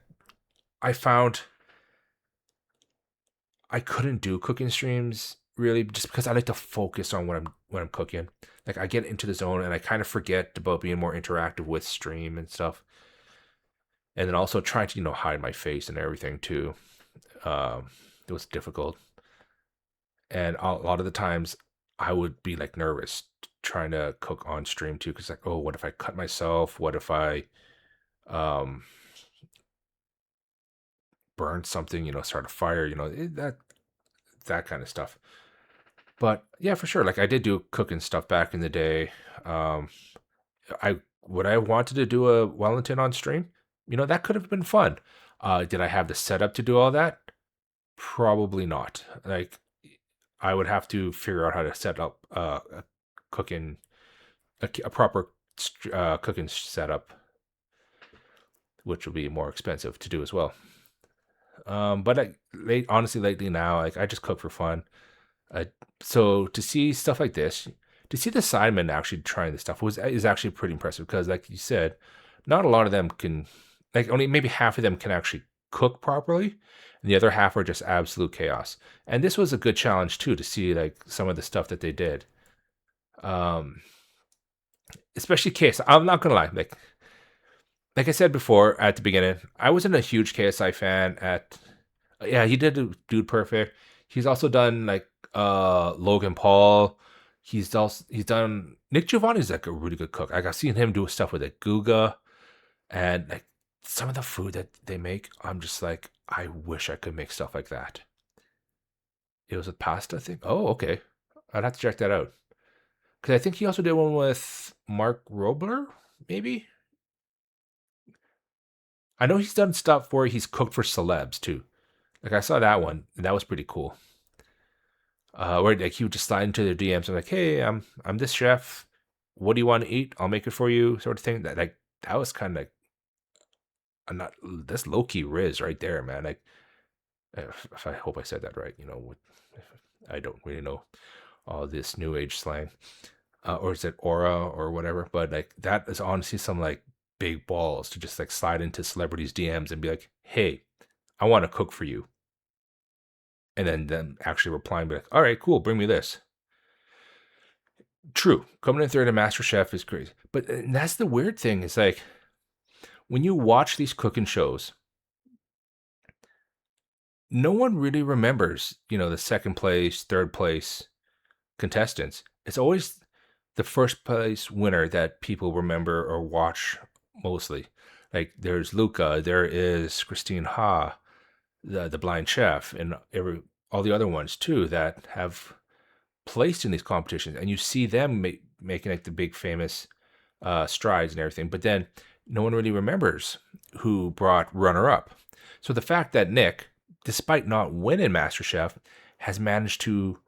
I found I couldn't do cooking streams really, just because I like to focus on what I'm cooking. Like, I get into the zone and I kind of forget about being more interactive with stream and stuff. And then also trying to hide my face and everything too. It was difficult, and a lot of the times I would be like nervous trying to cook on stream too, because like, oh, what if I cut myself? What if I um burn something? Start a fire? That kind of stuff. But yeah, for sure. Like, I did do cooking stuff back in the day. Um, I Would I wanted to do a Wellington on stream? That could have been fun. Did I have the setup to do all that? Probably not. Like, I would have to figure out how to set up a cooking, a proper cooking setup, which will be more expensive to do as well. But honestly, lately now, like, I just cook for fun. So to see stuff like this, to see the Sidemen actually trying this stuff is actually pretty impressive, because, like you said, not a lot of them can, like, only maybe half of them can actually cook properly, and the other half are just absolute chaos. And this was a good challenge too, to see like some of the stuff that they did. Um, Especially KSI. I'm not gonna lie, like I said before at the beginning, I wasn't a huge KSI fan. Yeah, he did Dude Perfect. He's also done like Logan Paul. He's done Nick Giovanni's like a really good cook. Like, I've seen him do stuff with like Guga, and like some of the food that they make, I'm just like, I wish I could make stuff like that. It was a pasta thing. Oh, okay. I'd have to check that out, because I think he also did one with Mark Robler, maybe. I know he's done stuff where he's cooked for celebs too. Like, I saw that one, and that was pretty cool. Where like he would just slide into their DMs and like, hey, I'm this chef. What do you want to eat? I'll make it for you, sort of thing. That was kind of like, I'm not that's low key Riz right there, man. Like, if I hope I said that right. I don't really know all this new age slang, or is it aura or whatever? But like, that is honestly some like big balls to just like slide into celebrities' DMs and be like, hey, I want to cook for you, and then them actually replying, be like, all right, cool, bring me this. True, coming in third in MasterChef is crazy, but that's the weird thing. Is like when you watch these cooking shows, no one really remembers, the second place, third place contestants. It's always the first place winner that people remember or watch mostly. Like there's Luca, there is Christine Ha, the blind chef, and all the other ones too that have placed in these competitions, and you see them making like the big famous strides and everything. But then no one really remembers who brought runner up. So the fact that Nick, despite not winning MasterChef, has managed to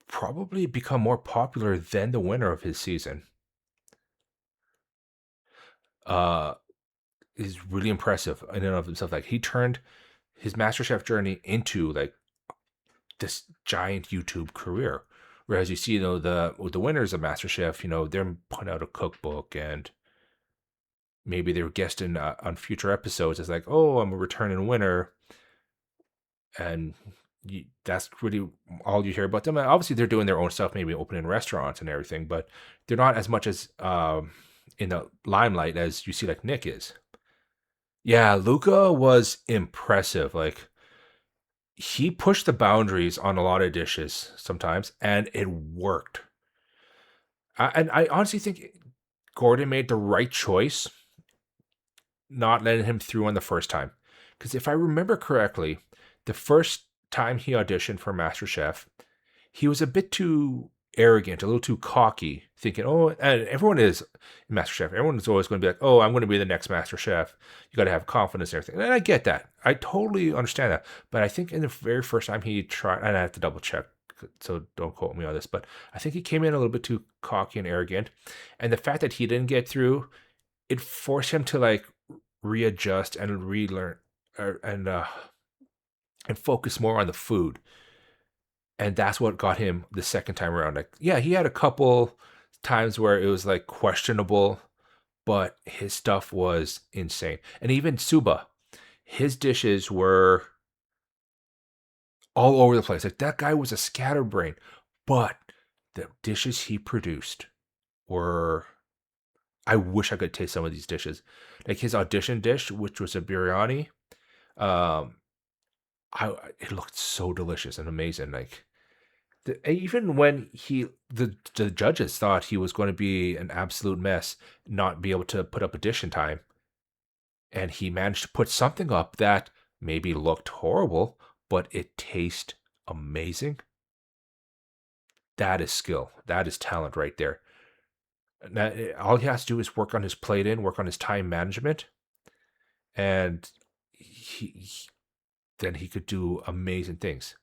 probably become more popular than the winner of his season uh, is really impressive in and of himself. Like he turned his MasterChef journey into like this giant YouTube career. Whereas you see, the winners of MasterChef, they're putting out a cookbook and maybe they were guesting on future episodes. It's like, oh, I'm a returning winner, and that's really all you hear about them. And obviously, they're doing their own stuff, maybe opening restaurants and everything, but they're not as much as in the limelight as you see like Nick is. Yeah, Luca was impressive. Like he pushed the boundaries on a lot of dishes sometimes, and it worked. And I honestly think Gordon made the right choice not letting him through on the first time. Because if I remember correctly, the first time he auditioned for MasterChef, he was a bit too arrogant, a little too cocky, thinking, oh, and everyone is in MasterChef. Everyone is always going to be like, oh, I'm going to be the next MasterChef. You got to have confidence and everything. And I get that. I totally understand that. But I think in the very first time he tried, and I have to double check, so don't quote me on this, but I think he came in a little bit too cocky and arrogant. And the fact that he didn't get through, it forced him to like readjust and relearn and focus more on the food. And that's what got him the second time around. Like, yeah, he had a couple times where it was like questionable, but his stuff was insane. And even Suba, his dishes were all over the place. Like that guy was a scatterbrain, but the dishes he produced were. I wish I could taste some of these dishes. Like his audition dish, which was a biryani, um, it looked so delicious and amazing. Like even when the judges thought he was going to be an absolute mess, not be able to put up a dish in time, and he managed to put something up that maybe looked horrible, but it tastes amazing. That is skill. That is talent right there. Now, all he has to do is work on his plate in, work on his time management, and then he could do amazing things.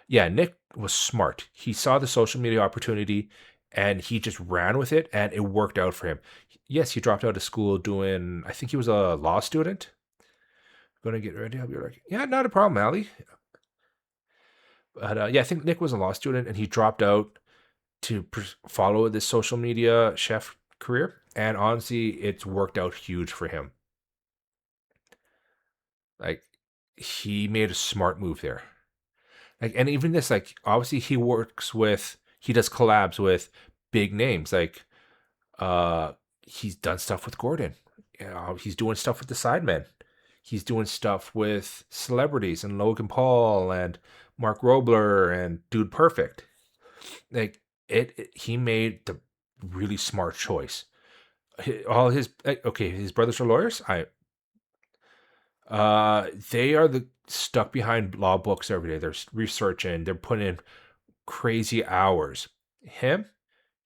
Yeah, Nick was smart. He saw the social media opportunity and he just ran with it and it worked out for him. Yes, he dropped out of school doing, I think he was a law student. Gonna get ready. I'll be like, yeah, not a problem, Allie. But yeah, I think Nick was a law student and he dropped out to follow this social media chef career. And honestly, it's worked out huge for him. Like, he made a smart move there. Like, and even this, like, obviously he does collabs with big names. Like, he's done stuff with Gordon. He's doing stuff with the Sidemen. He's doing stuff with celebrities and Logan Paul and Mark Robler and Dude Perfect. Like, he made the really smart choice. All his okay, his brothers are lawyers. They are stuck behind law books every day. They're researching. They're putting in crazy hours. Him,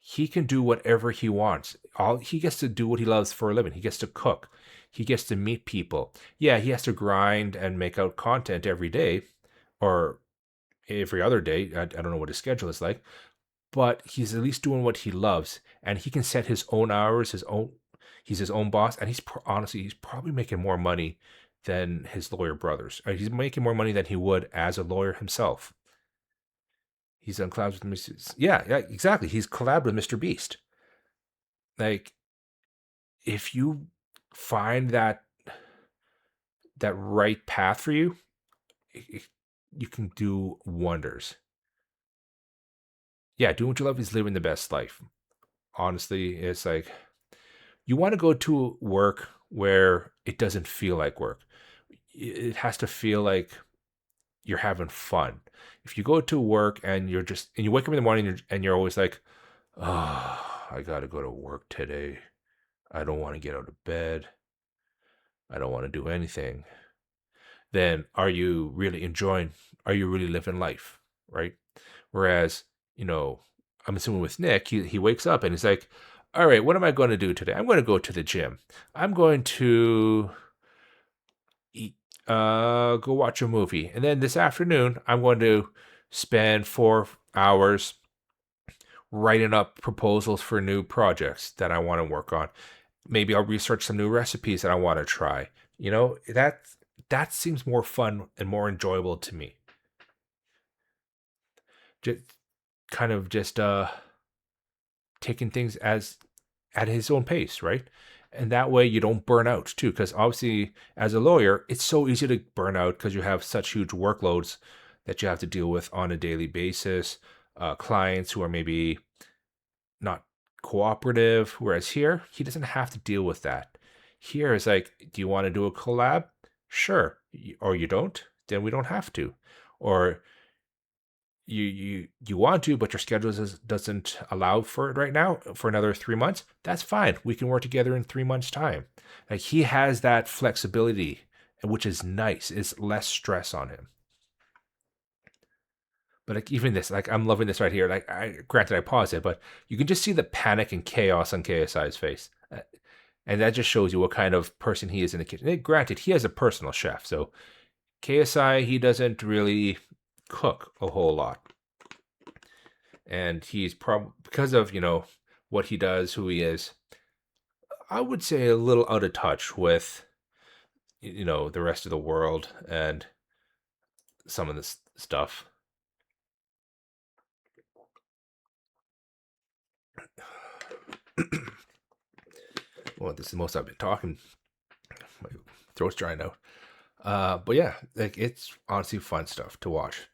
he can do whatever he wants. All he gets to do what he loves for a living. He gets to cook. He gets to meet people. Yeah, he has to grind and make out content every day or every other day. I don't know what his schedule is like, but he's at least doing what he loves and he can set his own hours, he's his own boss and honestly he's probably making more money than his lawyer brothers. He's making more money than he would as a lawyer himself. He's on collabs with Mr. Yeah, exactly. He's collabed with Mr. Beast. Like, if you find that right path for you, you can do wonders. yeah, doing what you love is living the best life. Honestly, it's like you want to go to work where it doesn't feel like work. It has to feel like you're having fun. If you go to work and you wake up in the morning and you're always like, oh, I got to go to work today. I don't want to get out of bed. I don't want to do anything. Then are you really living life? Right. Whereas, I'm assuming with Nick, he wakes up and he's like, all right, what am I going to do today? I'm going to go to the gym. I'm going to eat, go watch a movie. And then this afternoon, I'm going to spend 4 hours writing up proposals for new projects that I want to work on. Maybe I'll research some new recipes that I want to try. That seems more fun and more enjoyable to me. Just just taking things as at his own pace, right? And that way you don't burn out too. Because obviously, as a lawyer, it's so easy to burn out because you have such huge workloads that you have to deal with on a daily basis. Clients who are maybe not cooperative. Whereas here, he doesn't have to deal with that. Here is like, do you want to do a collab? Sure. Or you don't? Then we don't have to. Or you want to, but your schedule doesn't allow for it right now for another 3 months. That's fine. We can work together in 3 months' time. Like he has that flexibility, which is nice. It's less stress on him. But like even this, like I'm loving this right here. Like granted I paused it, but you can just see the panic and chaos on KSI's face. And that just shows you what kind of person he is in the kitchen. And granted, he has a personal chef, so KSI he doesn't really cook a whole lot, and he's probably because of what he does, who he is. I would say a little out of touch with the rest of the world and some of this stuff. Well, this is the most I've been talking. My throat's drying out. But yeah, like it's honestly fun stuff to watch.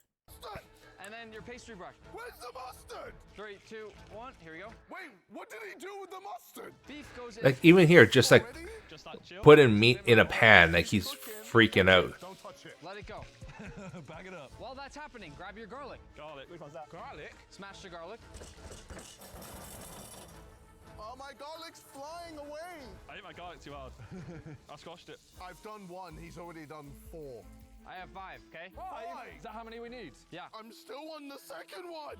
And then your pastry brush. Where's the mustard? 3, 2, 1. Here we go. Wait, what did he do with the mustard? Beef goes in. Like even here, just like Just like chill. putting meat in a pan, like he's freaking out. Don't touch it. Let it go. Bag it up. While that's happening, grab your garlic. Garlic. Which one's that? Garlic? Smash the garlic. Oh, my garlic's flying away. I hit my garlic too hard. I squashed it. I've done 1. He's already done 4. I have 5, okay? Why? Is that how many we need? Yeah. I'm still on the second one.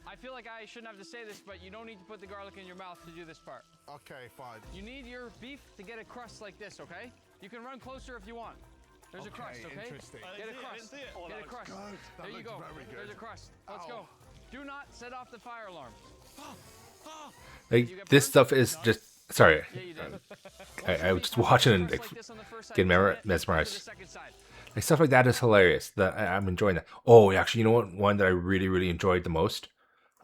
I feel like I shouldn't have to say this, but you don't need to put the garlic in your mouth to do this part. Okay, fine. You need your beef to get a crust like this, okay? You can run closer if you want. There's a crust, okay? Interesting. Get a I didn't crust. see it. Oh, Get that a crust. good. That There you looks go. very good. There's a crust. Let's Ow. go. Do not set off the fire alarm. Like this stuff is just sorry. Yeah, you did. I was just watching and Like this on the first side, getting turn it, mesmerized. to the second side. Like stuff like that is hilarious. That I'm enjoying that. Oh, actually, you know what? One that I really, really enjoyed the most.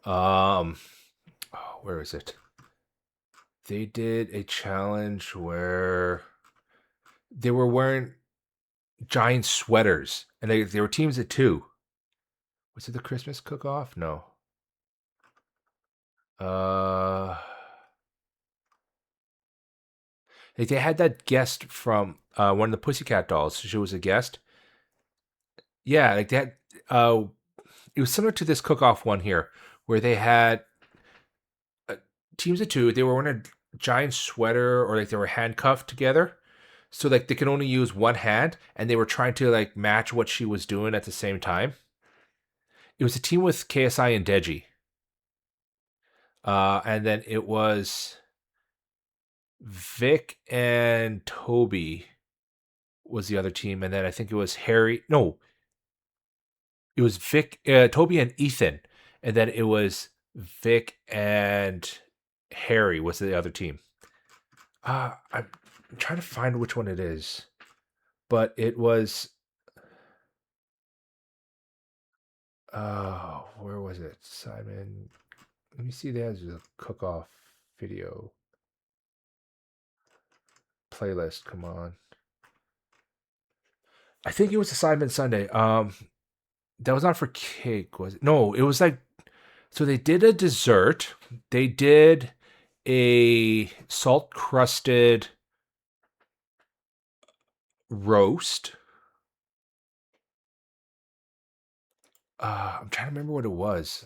Where is it? They did a challenge where they were wearing giant sweaters, and they were teams of 2. Was it the Christmas cook-off? No. Like they had that guest from one of the Pussycat Dolls. She was a guest. Yeah, like that. It was similar to this cook-off one here, where they had teams of 2. They were wearing a giant sweater, or like they were handcuffed together, so like they could only use one hand, and they were trying to like match what she was doing at the same time. It was a team with KSI and Deji, and then it was Vic and Toby was the other team, and then I think it was Harry. No, it was Vic, Toby, and Ethan, and then it was Vic and Harry was the other team. I'm trying to find which one it is, but it was. Where was it? Sidemen. Let me see. There's a cook-off video playlist. Come on. I think it was a Sidemen Sunday. That was not for cake, was it? No, it was like So they did a dessert. They did a salt crusted roast. I'm trying to remember what it was.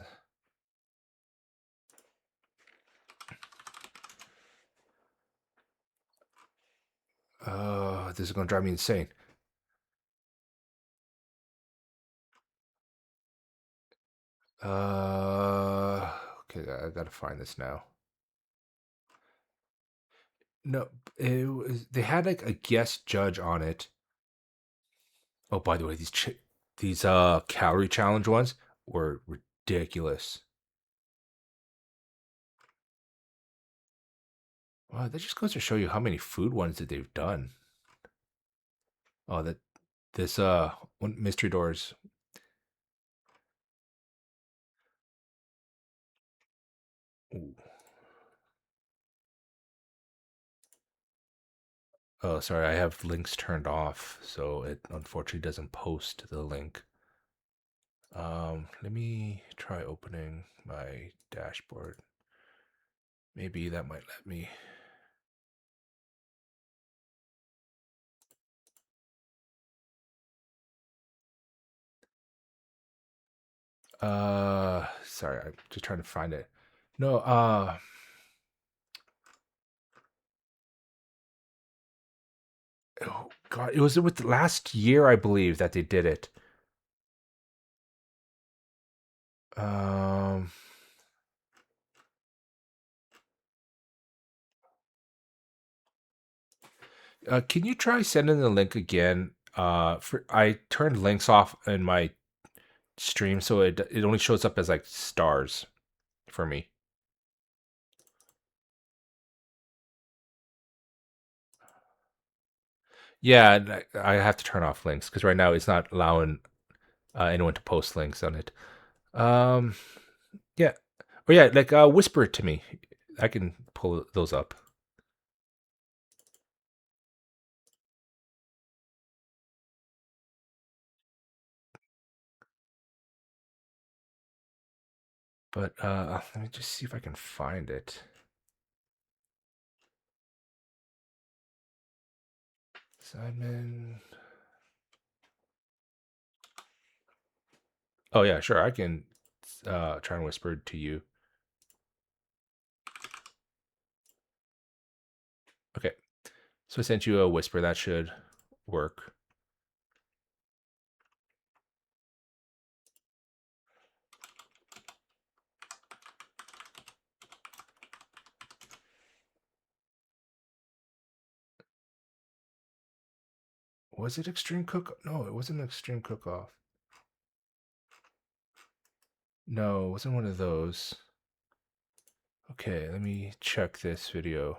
This is gonna drive me insane. Okay, I gotta find this now. No, they had like a guest judge on it. Oh, by the way, these calorie challenge ones were ridiculous. Wow, that just goes to show you how many food ones that they've done. Oh, that this one mystery doors. Ooh. Oh, sorry, I have links turned off, so it unfortunately doesn't post the link. Let me try opening my dashboard. Maybe that might let me. Sorry, I'm just trying to find it. No, oh God, it was with last year, I believe, that they did it. Um, can you try sending the link again? I turned links off in my stream, so it only shows up as like stars for me. Yeah, and I have to turn off links because right now it's not allowing anyone to post links on it. Um, yeah, or yeah, like whisper it to me. I can pull those up. But let me just see if I can find it. Sidemen. Oh yeah, sure. I can try and whisper to you. Okay. So I sent you a whisper. That should work. Was it Extreme Cook? No, it wasn't Extreme Cook Off. No, it wasn't one of those. Okay, let me check this video.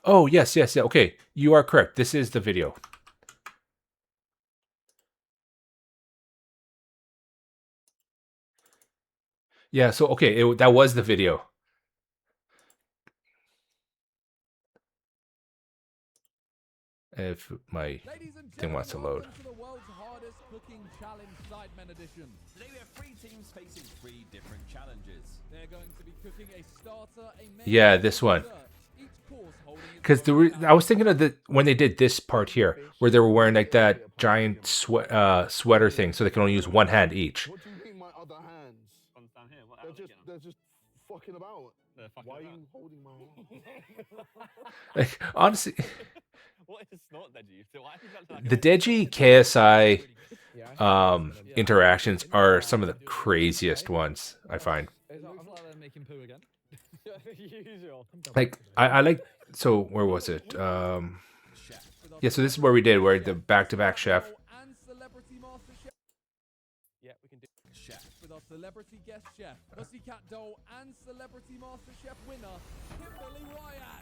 Oh, yes, yes, yeah. Okay, you are correct. This is the video. Yeah, so okay, that was the video. If my thing wants to load. To the world's hardest cooking challenge, Sidemen edition. Today we have 3 teams facing 3 different challenges. They're going to be cooking a starter, a main, Yeah, this one. each course holding its Because own I was thinking of the when they did this part here, where they were wearing like that giant sweater thing, so they can only use one hand each. What do you mean my other hands? One's down here. What, They're just fucking about. They're fucking Why are about. you holding my hand? Like honestly, What is not Deji? So I think that's like the Deji KSI interactions are some of the craziest ones I find. It looks like they're making poo again. Usual. Like I like. So where was it? Yeah. So this is where we did where the back-to-back chef. And celebrity master chef. Yeah, we can do chef. With our celebrity guest chef, Pussycat Doll and celebrity master chef winner, Kimberly Wyatt.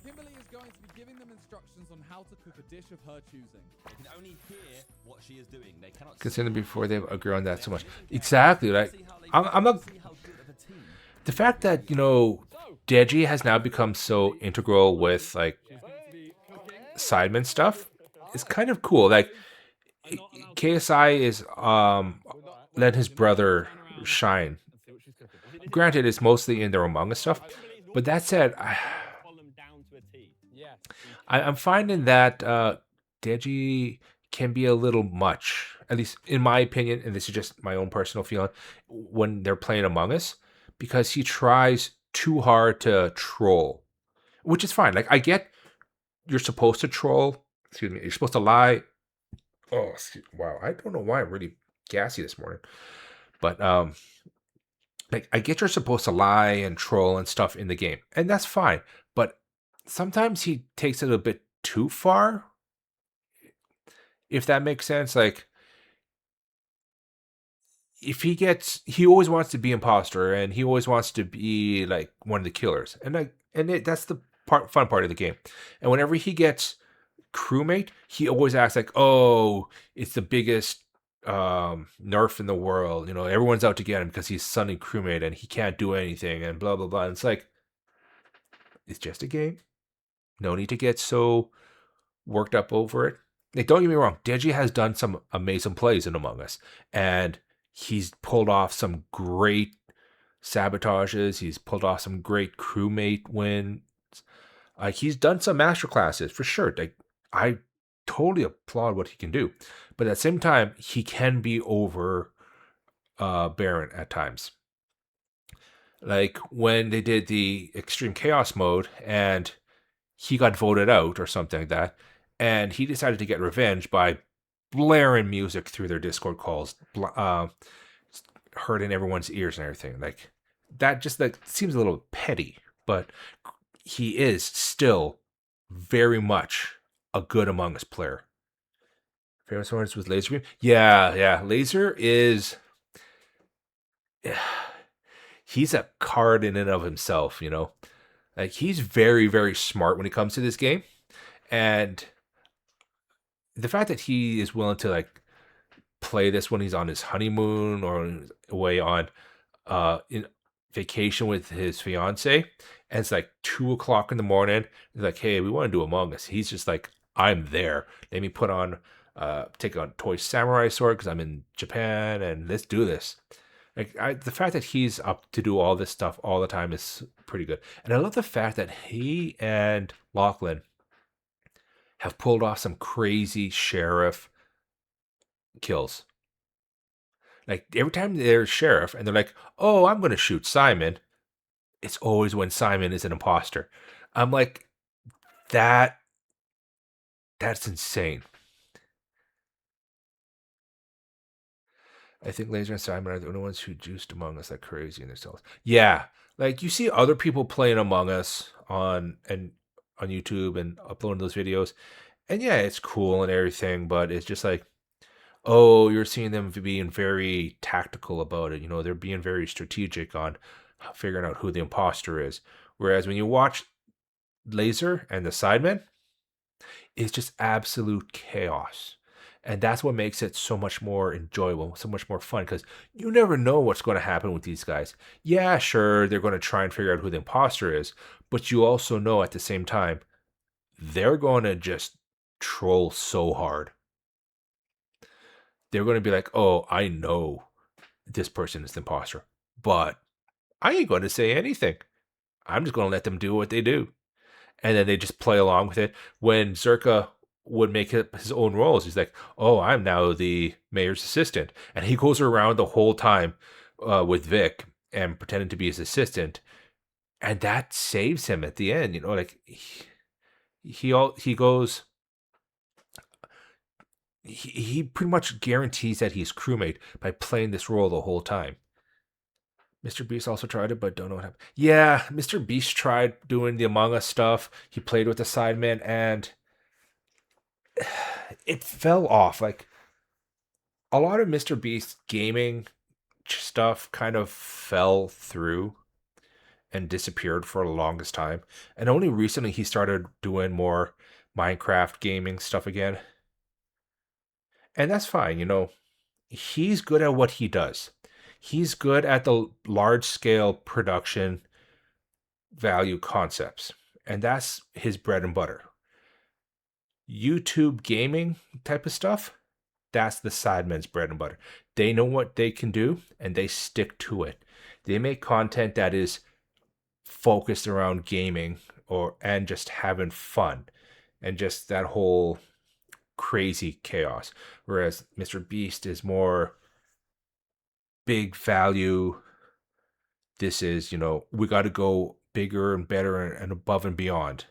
Kimberly is going to be giving them instructions on how to cook a dish of her choosing. They can only hear what she is doing. They cannot Consider before they agree on that so much. Exactly. Like I'm not. see how good of a team. The fact that Deji has now become so integral with like Sidemen stuff is kind of cool. Like KSI is let his brother shine. And see what she's cooking. Is it Granted, it's mostly in their Among Us stuff, but that said, follow them down to a T? Yes. I'm finding that Deji can be a little much, at least in my opinion, and this is just my own personal feeling, when they're playing Among Us, because he tries too hard to troll, which is fine. Like, I get you're supposed to troll, excuse me, you're supposed to lie. Oh, wow, I don't know why I'm really gassy this morning, but like, I get you're supposed to lie and troll and stuff in the game, and that's fine, but sometimes he takes it a bit too far, if that makes sense. Like, if he always wants to be imposter, and he always wants to be like one of the killers, and that's the fun part of the game. And whenever he gets crewmate, he always acts like, oh, it's the biggest nerf in the world, everyone's out to get him because he's suddenly crewmate and he can't do anything and blah blah blah. And it's like, it's just a game, no need to get so worked up over it. Like, don't get me wrong, Deji has done some amazing plays in Among Us, and he's pulled off some great sabotages. He's pulled off some great crewmate wins. He's done some master classes for sure. Like, I totally applaud what he can do, but at the same time, he can be over barren at times. Like when they did the extreme chaos mode, and he got voted out or something like that, and he decided to get revenge by blaring music through their Discord calls, hurting everyone's ears and everything. Like, that just like seems a little petty, but he is still very much a good Among Us player. Famous ones with Laser Beam? Yeah. Laser is. He's a card in and of himself, Like, he's very, very smart when it comes to this game. And the fact that he is willing to, like, play this when he's on his honeymoon or away on in vacation with his fiance, and it's like 2 o'clock in the morning. He's like, hey, we want to do Among Us. He's just like, I'm there. Let me take on Toy Samurai sword because I'm in Japan, and let's do this. Like, the fact that he's up to do all this stuff all the time is pretty good. And I love the fact that he and Lachlan have pulled off some crazy sheriff kills. Like, every time they're sheriff and they're like, oh, I'm going to shoot Simon, it's always when Simon is an imposter. I'm like, that's insane. I think Laser and Simon are the only ones who juiced Among Us like crazy in their cells. Yeah, like, you see other people playing Among Us on YouTube and uploading those videos, and yeah, it's cool and everything, but it's just like, oh, you're seeing them being very tactical about it. They're being very strategic on figuring out who the imposter is. Whereas when you watch Laser and the Sidemen, it's just absolute chaos. And that's what makes it so much more enjoyable, so much more fun, because you never know what's going to happen with these guys. Yeah, sure, they're going to try and figure out who the imposter is, but you also know at the same time, they're going to just troll so hard. They're going to be like, oh, I know this person is the imposter, but I ain't going to say anything. I'm just going to let them do what they do. And then they just play along with it. When Zerka would make his own roles, he's like, oh, I'm now the mayor's assistant. And he goes around the whole time with Vic and pretending to be his assistant. And that saves him at the end. Like, he goes, he pretty much guarantees that he's crewmate by playing this role the whole time. Mr. Beast also tried it, but don't know what happened. Yeah, Mr. Beast tried doing the Among Us stuff. He played with the Sidemen, and it fell off. Like, a lot of Mr. Beast's gaming stuff kind of fell through and disappeared for the longest time. And only recently he started doing more Minecraft gaming stuff again. And that's fine, He's good at what he does. He's good at the large scale production value concepts. And that's his bread and butter. YouTube gaming type of stuff, that's the Sidemen's bread and butter. They know what they can do and they stick to it. They make content that is focused around gaming and just having fun and just that whole crazy chaos. Whereas Mr. Beast is more big value. This is, we got to go bigger and better and above and beyond.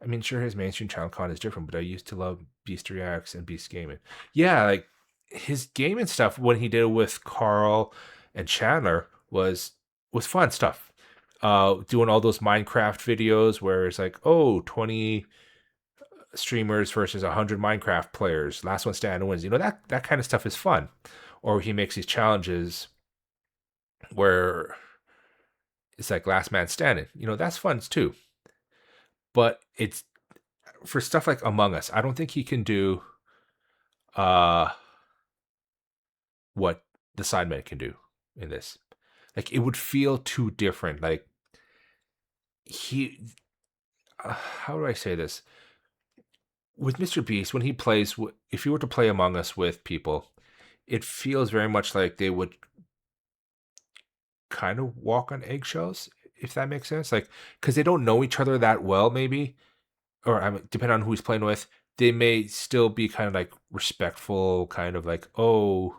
I mean, sure, his mainstream channel con is different, but I used to love Beast Reacts and Beast Gaming. Yeah, like his gaming stuff when he did it with Carl and Chandler was fun stuff. Doing all those Minecraft videos where it's like, oh, 20 streamers versus 100 Minecraft players. Last one standing wins. That kind of stuff is fun. Or he makes these challenges where it's like last man standing. That's fun too. But it's for stuff like Among Us. I don't think he can do what the Sidemen can do in this. Like it would feel too different. Like he, how do I say this? With Mr. Beast, when he plays, if you were to play Among Us with people, it feels very much like they would kind of walk on eggshells, if that makes sense. Like, because they don't know each other that well, maybe, or I mean, depending on who he's playing with, they may still be kind of like respectful, kind of like, oh,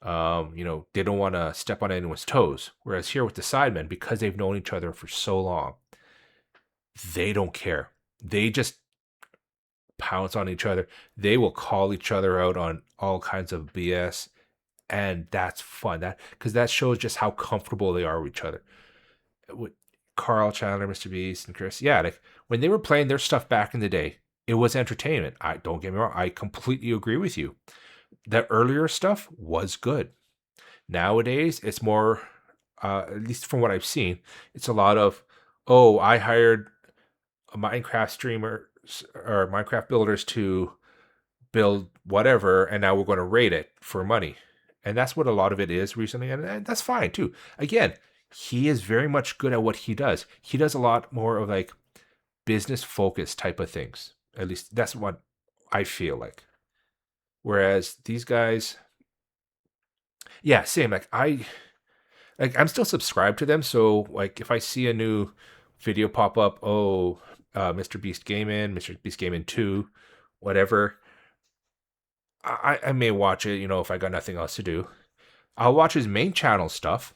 they don't want to step on anyone's toes. Whereas here with the Sidemen, because they've known each other for so long, they don't care. They just pounce on each other. They will call each other out on all kinds of BS, and that's fun. Because that shows just how comfortable they are with each other. With Carl, Chandler, Mr. Beast, and Chris, yeah, like when they were playing their stuff back in the day, it was entertainment. I don't get me wrong. I completely agree with you. That earlier stuff was good. Nowadays, it's more, at least from what I've seen, it's a lot of, oh, I hired a Minecraft streamer or Minecraft builders to build whatever, and now we're going to rate it for money. And that's what a lot of it is recently, and that's fine too. Again, he is very much good at what he does. He does a lot more of like business focused type of things. At least that's what I feel like. Whereas these guys, yeah, same. I'm still subscribed to them. So like if I see a new video pop up, oh, Mr. Beast Gaming, Mr. Beast Gaming 2, whatever, I may watch it, if I got nothing else to do. I'll watch his main channel stuff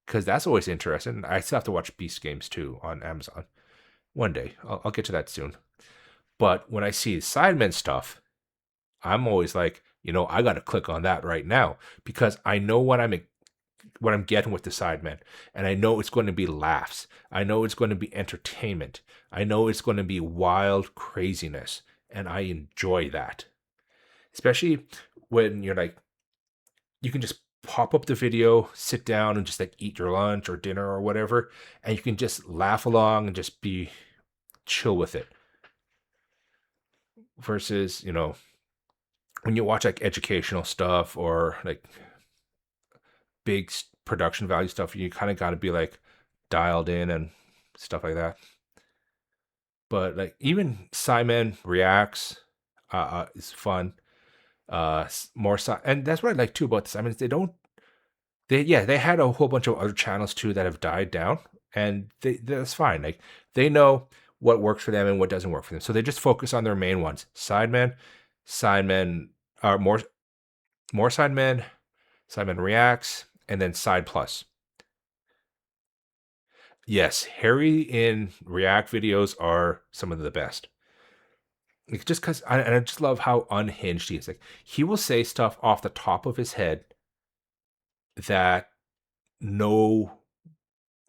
because that's always interesting. I still have to watch Beast Games 2 on Amazon. One day. I'll get to that soon. But when I see Sidemen stuff, I'm always like, I got to click on that right now because I know what I'm getting with the Sidemen, and I know it's going to be laughs. I know it's going to be entertainment. I know it's going to be wild craziness, and I enjoy that. Especially when you're like, you can just pop up the video, sit down, and just like eat your lunch or dinner or whatever, and you can just laugh along and just be chill with it. Versus, when you watch like educational stuff or like big production value stuff, you kind of got to be like dialed in and stuff like that. But like even Simon reacts is fun. More and that's what I like too about this. I mean, they had a whole bunch of other channels too that have died down, and that's fine. Like they know what works for them and what doesn't work for them, so they just focus on their main ones. Sidemen are more Sidemen, Sidemen reacts, and then Side Plus. Yes, Harry in React videos are some of the best. Like just because, I just love how unhinged he is. Like he will say stuff off the top of his head that no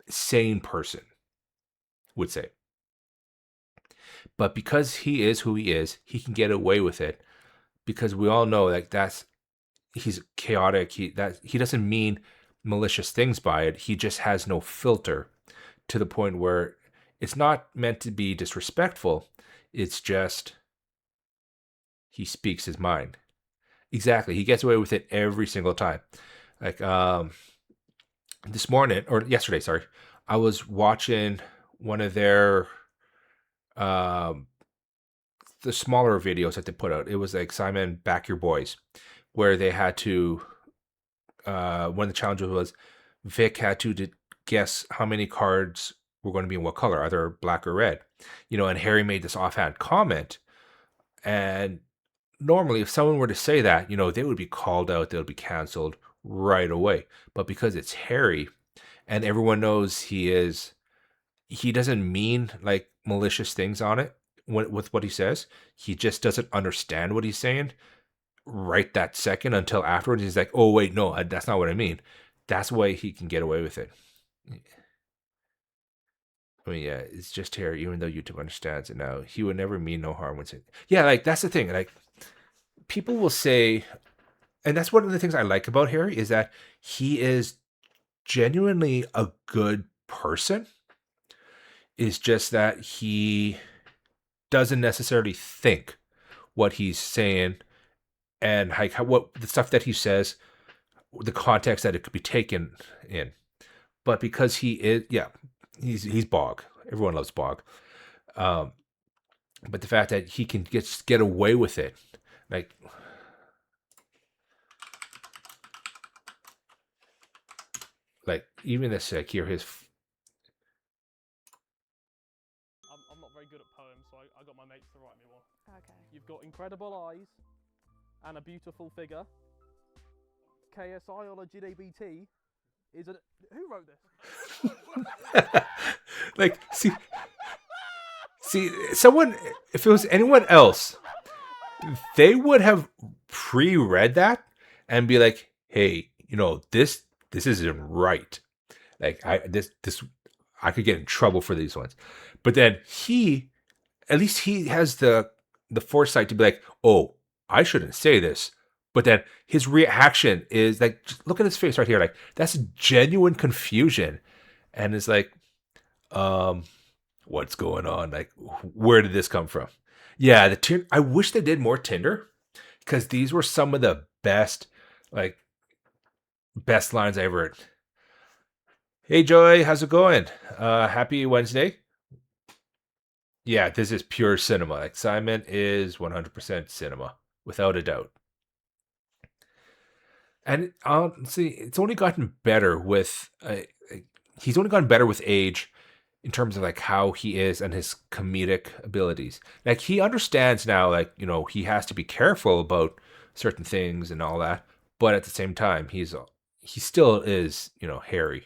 sane person would say. But because he is who he is, he can get away with it because we all know like he's chaotic. He doesn't mean malicious things by it. He just has no filter to the point where it's not meant to be disrespectful. It's just he speaks his mind. Exactly. He gets away with it every single time. Like this morning or yesterday, sorry, I was watching one of their the smaller videos that they put out. It was like Simon Back Your Boys, where they had to one of the challenges was Vic had to guess how many cards were going to be in what color, either black or red. And Harry made this offhand comment, and normally if someone were to say that, they would be called out, they would be canceled right away. But because it's Harry and everyone knows he doesn't mean like malicious things on it with what he says. He just doesn't understand what he's saying right that second until afterwards. He's like, oh, wait, no, that's not what I mean. That's why he can get away with it. I mean, yeah, it's just Harry, even though YouTube understands it now. He would never mean no harm when saying, yeah, like, that's the thing. Like, people will say, and that's one of the things I like about Harry is that he is genuinely a good person. Is just that he doesn't necessarily think what he's saying and like what the stuff that he says, the context that it could be taken in. But because he is, yeah, he's Bog. Everyone loves Bog. But the fact that he can get away with it, like even this here, his. I'm not very good at poems, so I got my mates to write me one. Okay. You've got incredible eyes and a beautiful figure. KSI on a GDBT is a... Who wrote this? Like, see, someone, if it was anyone else, they would have pre-read that and be like, hey, this isn't right. Like, I could get in trouble for these ones. But then at least he has the foresight to be like, oh, I shouldn't say this. But then his reaction is like, just look at his face right here. Like, that's genuine confusion. And it's like, what's going on? Like, where did this come from? Yeah, I wish they did more Tinder, because these were some of the best lines I ever heard. Hey, Joy, how's it going? Happy Wednesday. Yeah, this is pure cinema. Like, Simon is 100% cinema, without a doubt. And see, it's only gotten better with he's only gotten better with age in terms of like how he is and his comedic abilities. Like, he understands now, like, he has to be careful about certain things and all that, but at the same time, he still is, Harry.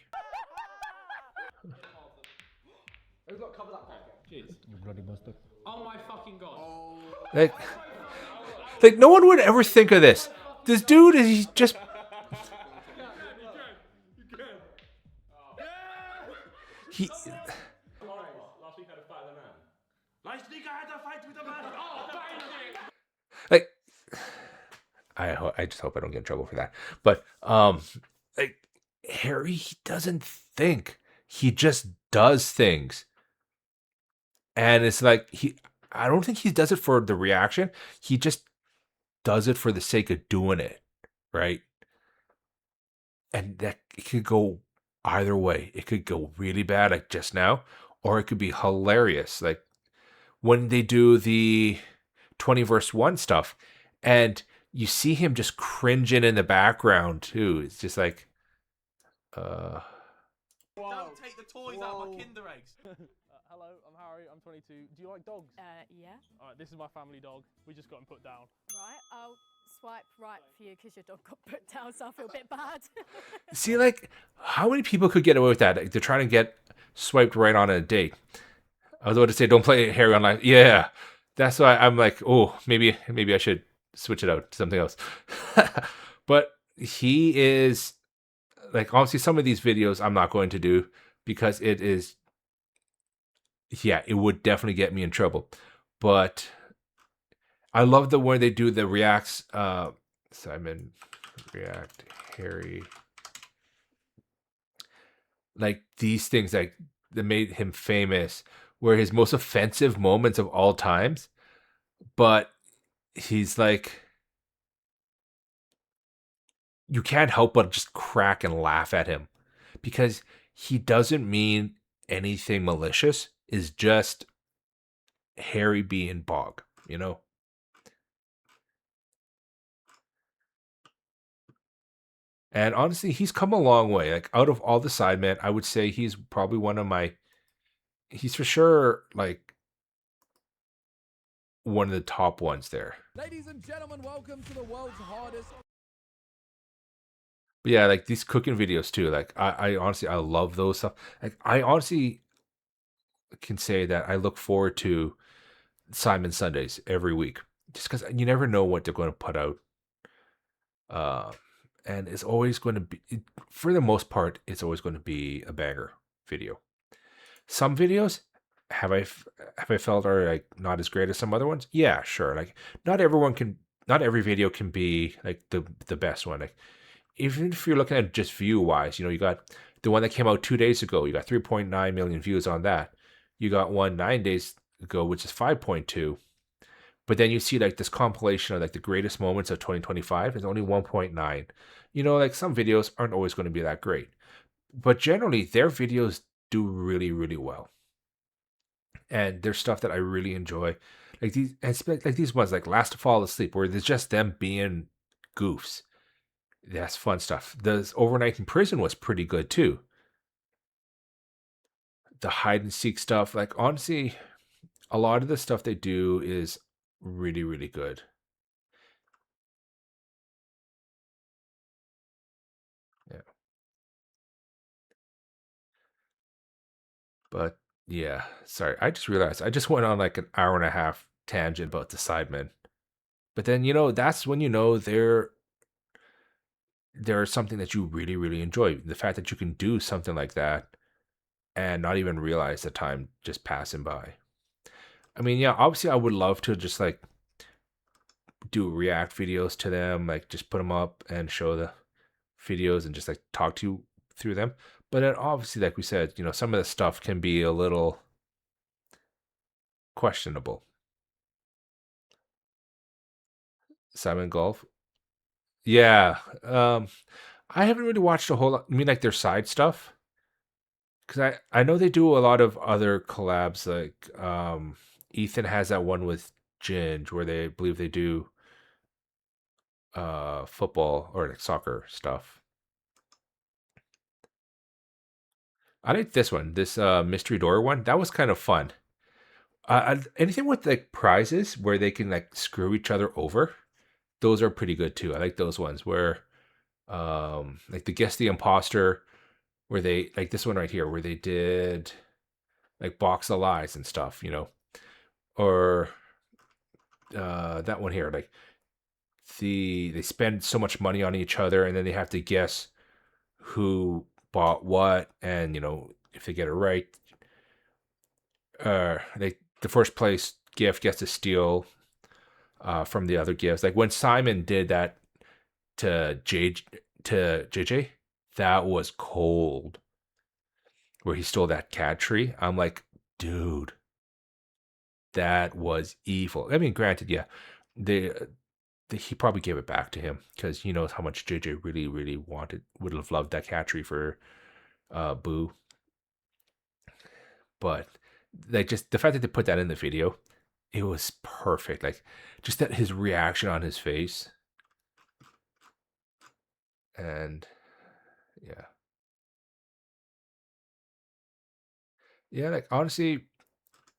Oh my fucking god. Like no one would ever think of this. This dude is just. He. Last week I had a fight with a man. Last week I had a fight with a man. Oh, Like, I just hope I don't get in trouble for that. But like, Harry, he doesn't think. He just does things. And it's like I don't think he does it for the reaction. He just does it for the sake of doing it, right? And that it could go either way. It could go really bad, like just now, or it could be hilarious, like when they do the 20 verse 1 stuff, and you see him just cringing in the background too. It's just like, Don't take the toys out of my Kinder eggs. Hello, I'm Harry, I'm 22. Do you like dogs? Yeah. Alright, this is my family dog. We just got him put down. Right. I'll swipe right for you because your dog got put down, so I feel a bit bad. see, like, how many people could get away with that? Like, they're trying to get swiped right on a date. I was about to say, don't play Harry online. Yeah, that's why I'm like, oh, maybe I should switch it out to something else. But he is, like, obviously some of these videos I'm not going to do because it is, yeah, it would definitely get me in trouble. But I love the way they do the reacts. Simon react Harry, like these things like that made him famous, were his most offensive moments of all times. But he's like, you can't help but just crack and laugh at him because he doesn't mean anything malicious. Is just Harry being Bog. you know. And honestly, he's come a long way. Like out of all the Sidemen, I would say he's probably one of my. He's for sure like one of the top ones there. Ladies and gentlemen, welcome to the world's hardest. But yeah, like these cooking videos too. Like I honestly I love those stuff. Like I honestly can say that I look forward to Simon Sundays every week, just because you never know what they're going to put out. Uh, and it's always going to be, for the most part, it's always going to be a banger video. Some videos have I felt are like not as great as some other ones. Yeah, sure. Like not everyone can, not every video can be like the best one. Like even if you're looking at just view wise, you got the one that came out 2 days ago. You got 3.9 million views on that. You got one 9 days ago, which is 5.2. But then you see like this compilation of like the greatest moments of 2025 is only 1.9. Like some videos aren't always going to be that great, but generally their videos do really, really well. And there's stuff that I really enjoy, like these ones like Last to Fall Asleep, where there's just them being goofs. That's fun stuff. The Overnight in Prison was pretty good too. The hide and seek stuff, like honestly, a lot of the stuff they do is really, really good. Yeah. But yeah, sorry. I just realized I just went on like an hour and a half tangent about the Sidemen. But then, that's when there's something that you really, really enjoy. The fact that you can do something like that and not even realize the time just passing by. I mean, yeah, obviously I would love to just like do react videos to them, like just put them up and show the videos and just like talk to you through them. But then obviously, like we said, some of the stuff can be a little questionable. Simon Golf. Yeah. I haven't really watched a whole lot. I mean, like their side stuff, because I know they do a lot of other collabs. Like Ethan has that one with Ginge where they believe they do football or like soccer stuff. I like this one, this mystery door one. That was kind of fun. Anything with like prizes where they can like screw each other over, those are pretty good too. I like those ones where like the Guess the Imposter, where they like this one right here where they did like Box of Lies and stuff, or that one here, like they spend so much money on each other and then they have to guess who bought what, and if they get it right, the first place gift gets to steal from the other gifts. Like when Simon did that to JJ, that was cold. Where he stole that cat tree, I'm like, dude, that was evil. I mean, granted, yeah, he probably gave it back to him because he knows how much JJ really, really would have loved that cat tree for Boo. But like just the fact that they put that in the video, it was perfect. Like just that his reaction on his face. And yeah. Yeah, like honestly,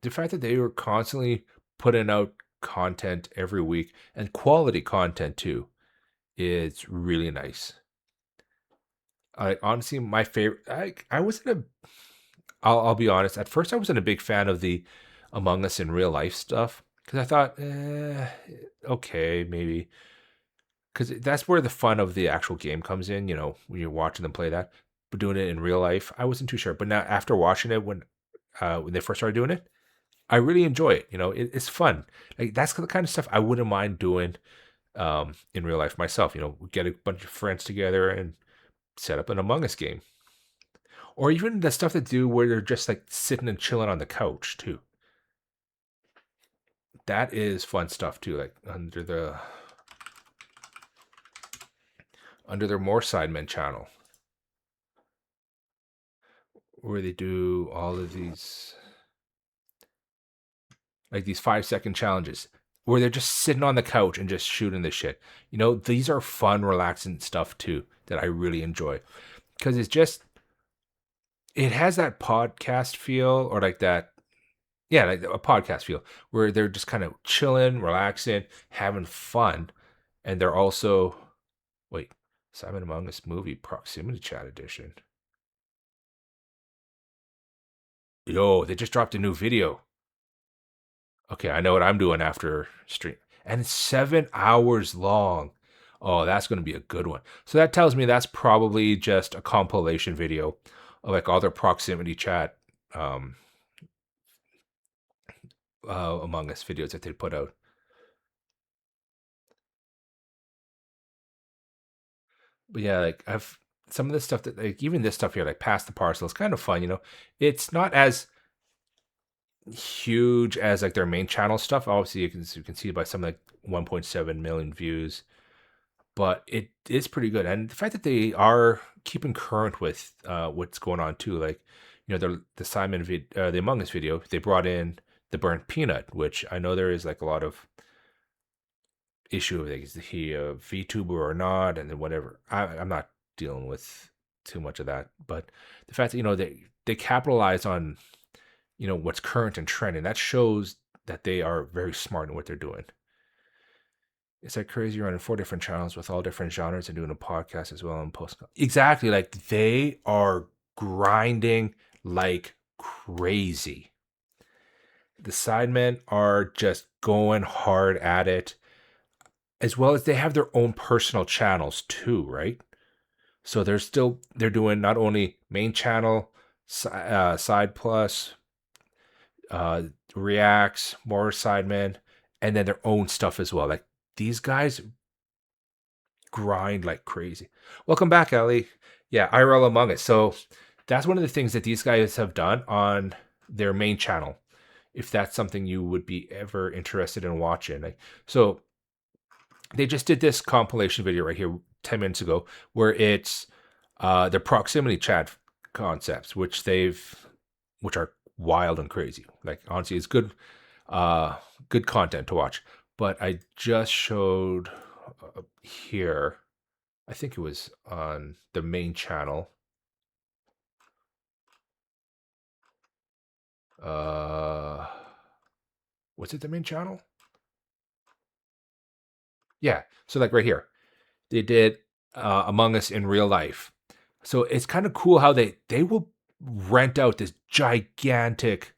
the fact that they were constantly putting out content every week and quality content too, is really nice. I honestly, my favorite. I wasn't a. I'll be honest. At first, I wasn't a big fan of the Among Us in real life stuff because I thought, okay, maybe because that's where the fun of the actual game comes in. When you're watching them play that, but doing it in real life, I wasn't too sure. But now, after watching it when they first started doing it, I really enjoy it. It's fun. Like that's the kind of stuff I wouldn't mind doing in real life myself. Get a bunch of friends together and set up an Among Us game, or even the stuff they do where they're just like sitting and chilling on the couch too. That is fun stuff too. Like under their More Sidemen channel, where they do all of these like these 5-second challenges. where they're just sitting on the couch and just shooting the shit. You know, these are fun, relaxing stuff too that I really enjoy because it has that podcast feel or like that, yeah, like a podcast feel where they're just kind of chilling, relaxing, having fun, and they're also wait, Simon Among Us movie proximity chat edition. Yo, they just dropped a new video. Okay, I know what I'm doing after stream. And it's 7 hours long. Oh, that's going to be a good one. So that tells me that's probably just a compilation video of like all their proximity chat um, Among Us videos that they put out. But yeah, like I've some of the stuff that like even this stuff here, like Past the Parcel, is kind of fun. You know, it's not as huge as like their main channel stuff. Obviously, you can see by some like 1.7 million views, but it is pretty good. And the fact that they are keeping current with what's going on too, like you know the Among Us video, they brought in the burnt peanut, which I know there is like a lot of issue of like, is he a VTuber or not, and then whatever. I'm not dealing with too much of that, but the fact that you know they capitalize on you know what's current and trending, that shows that they are very smart in what they're doing. It's like crazy running 4 different channels with all different genres and doing a podcast as well and post. Exactly, like they are grinding like crazy. The Sidemen are just going hard at it, as well as they have their own personal channels too, right? So they're doing not only main channel, side plus, uh, reacts, more Sidemen, and then their own stuff as well. Like these guys grind like crazy. Welcome back, Ellie. Yeah, IRL Among Us. So that's one of the things that these guys have done on their main channel. If that's something you would be ever interested in watching, like, so they just did this compilation video right here 10 minutes ago where it's their proximity chat concepts, which are wild and crazy. Like honestly, it's good content to watch. But I just showed here, I think it was on the main channel. Was it the main channel? Yeah. So like right here, they did Among Us in real life. So it's kind of cool how they will rent out this gigantic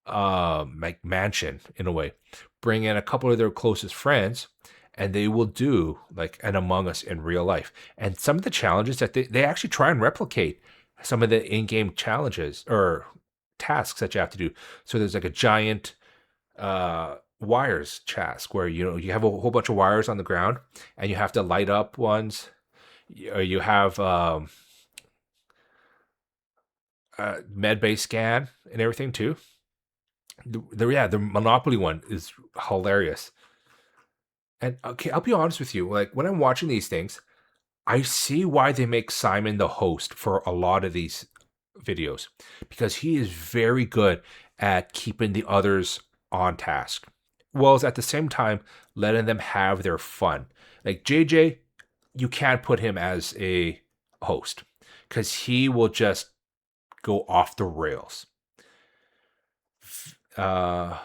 like mansion in a way, bring in a couple of their closest friends, and they will do like an Among Us in real life. And some of the challenges that they actually try and replicate some of the in-game challenges or tasks that you have to do. So there's like a giant wires task where you know you have a whole bunch of wires on the ground and you have to light up ones. You have med bay scan and everything too. The Monopoly one is hilarious. And okay, I'll be honest with you. Like when I'm watching these things, I see why they make Simon the host for a lot of these videos because he is very good at keeping the others on task, while at the same time letting them have their fun. Like JJ, you can't put him as a host because he will just go off the rails. Yeah,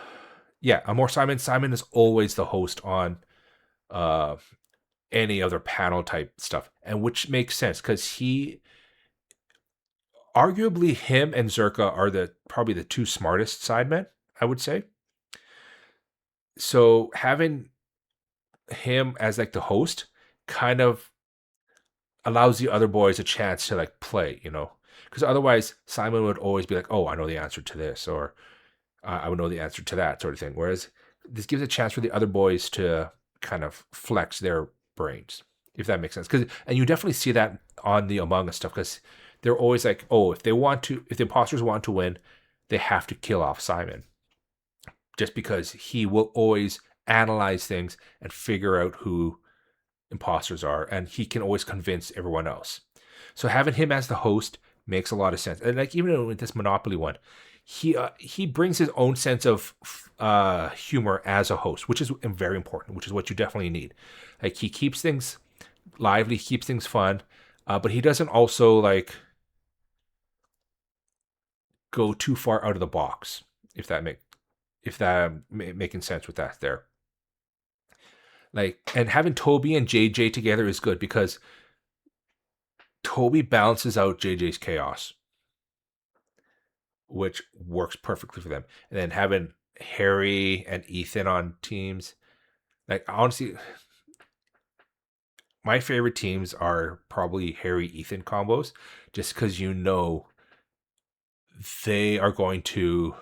Amor Simon. Simon is always the host on uh any other panel type stuff, and which makes sense because he arguably him and Zerka are the probably the two smartest sidemen, I would say. So having him as like the host kind of allows the other boys a chance to like play, you know, because otherwise Simon would always be like, oh, I know the answer to this, or I would know the answer to that sort of thing. Whereas this gives a chance for the other boys to kind of flex their brains, if that makes sense. And you definitely see that on the Among Us stuff because they're always like, oh, if the imposters want to win, they have to kill off Simon, just because he will always analyze things and figure out who imposters are, and he can always convince everyone else. So having him as the host makes a lot of sense. And like even with this Monopoly one, he brings his own sense of humor as a host, which is very important, which is what you definitely need. Like he keeps things lively, he keeps things fun, but he doesn't also like go too far out of the box. If that making sense with that there. Like, and having Toby and JJ together is good because Toby balances out JJ's chaos, which works perfectly for them. And then having Harry and Ethan on teams, like honestly, my favorite teams are probably Harry Ethan combos, just because they are going to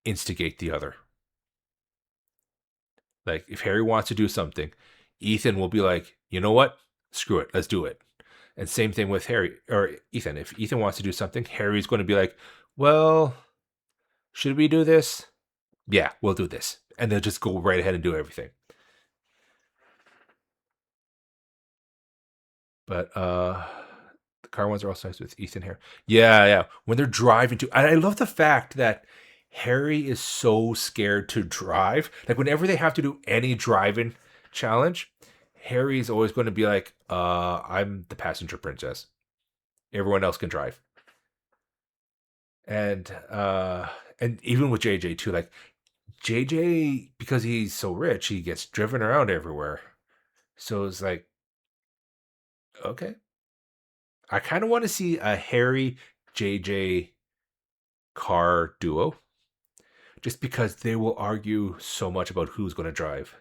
instigate the other. Like if Harry wants to do something, Ethan will be like, you know what? Screw it, let's do it. And same thing with Harry or Ethan. If Ethan wants to do something, Harry's going to be like, well, should we do this? Yeah, we'll do this. And they'll just go right ahead and do everything. But the car ones are also nice with Ethan here. Yeah, yeah. When they're driving to, and I love the fact that Harry is so scared to drive. Like whenever they have to do any driving challenge, Harry's always going to be like, I'm the passenger princess. Everyone else can drive. And even with JJ too, like JJ, because he's so rich, he gets driven around everywhere. So it's like, okay. I kind of want to see a Harry JJ car duo, just because they will argue so much about who's going to drive.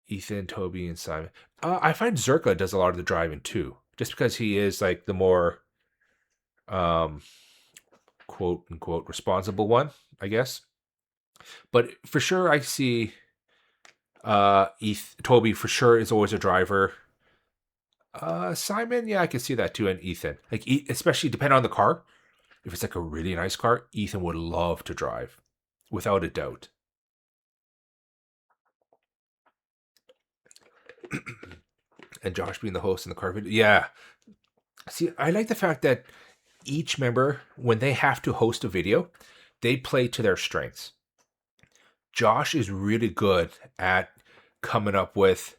Ethan, Toby, and Simon. I find Zerka does a lot of the driving too, just because he is like the more um, quote unquote responsible one, I guess. But for sure, I see Toby for sure is always a driver. Simon, yeah, I can see that too, and Ethan, like especially depending on the car. If it's like a really nice car, Ethan would love to drive, without a doubt. And Josh being the host in the car video, yeah. See, I like the fact that each member, when they have to host a video, they play to their strengths. Josh is really good at coming up with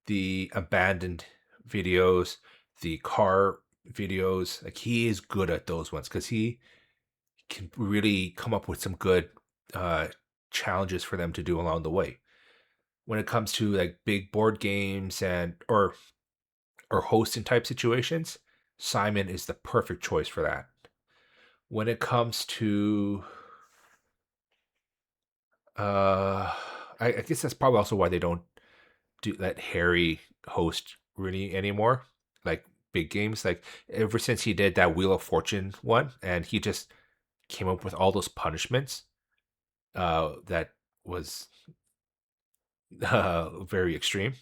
the abandoned videos, the car videos. Like he is good at those ones because he can really come up with some good uh, challenges for them to do along the way. When it comes to like big board games and or hosting type situations, Simon is the perfect choice for that. When it comes to I guess that's probably also why they don't let Harry host really anymore. Like big games. Like ever since he did that Wheel of Fortune one and he just came up with all those punishments, that was very extreme.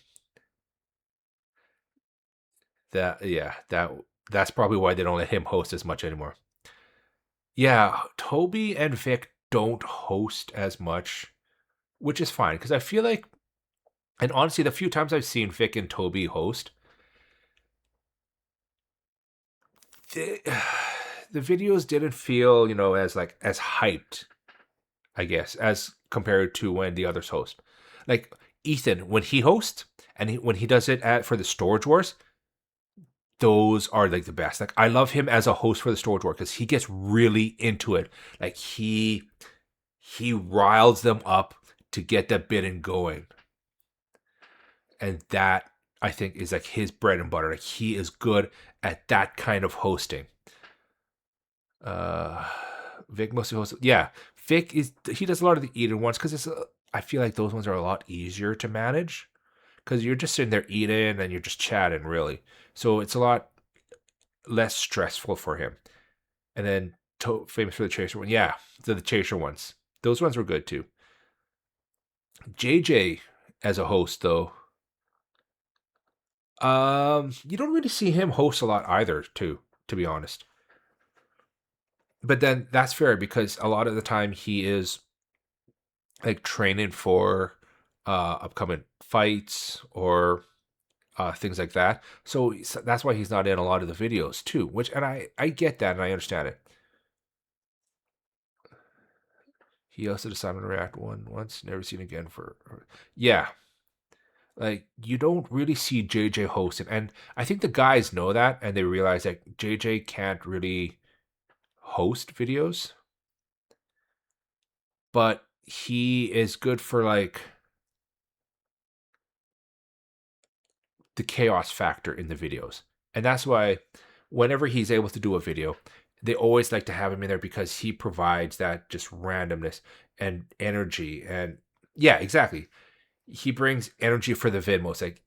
That's probably why they don't let him host as much anymore. Yeah, Toby and Vic don't host as much, which is fine because I feel like, and honestly, the few times I've seen Vic and Toby host, the, the videos didn't feel, as like as hyped, I guess, as compared to when the others host. Like Ethan, when he hosts and when he does it for the Storage Wars, those are like the best. Like I love him as a host for the Storage War because he gets really into it. Like he riles them up to get that bidding going. And that I think is like his bread and butter. Like he is good at that kind of hosting. Uh Vic mostly hosts. Yeah, he does a lot of the eating ones because I feel like those ones are a lot easier to manage because you're just sitting there eating and you're just chatting really. So it's a lot less stressful for him. And then famous for the chaser one, yeah, the chaser ones. Those ones were good too. JJ as a host though, you don't really see him host a lot either, too, to be honest. But then that's fair because a lot of the time he is like training for upcoming fights or things like that. So that's why he's not in a lot of the videos too. And I get that and I understand it. He also decided to react once, never seen again yeah. Like you don't really see JJ hosting, and I think the guys know that, and they realize that JJ can't really host videos, but he is good for like the chaos factor in the videos. And that's why whenever he's able to do a video, they always like to have him in there because he provides that just randomness and energy. And yeah, exactly. He brings energy for the Vidmos. Like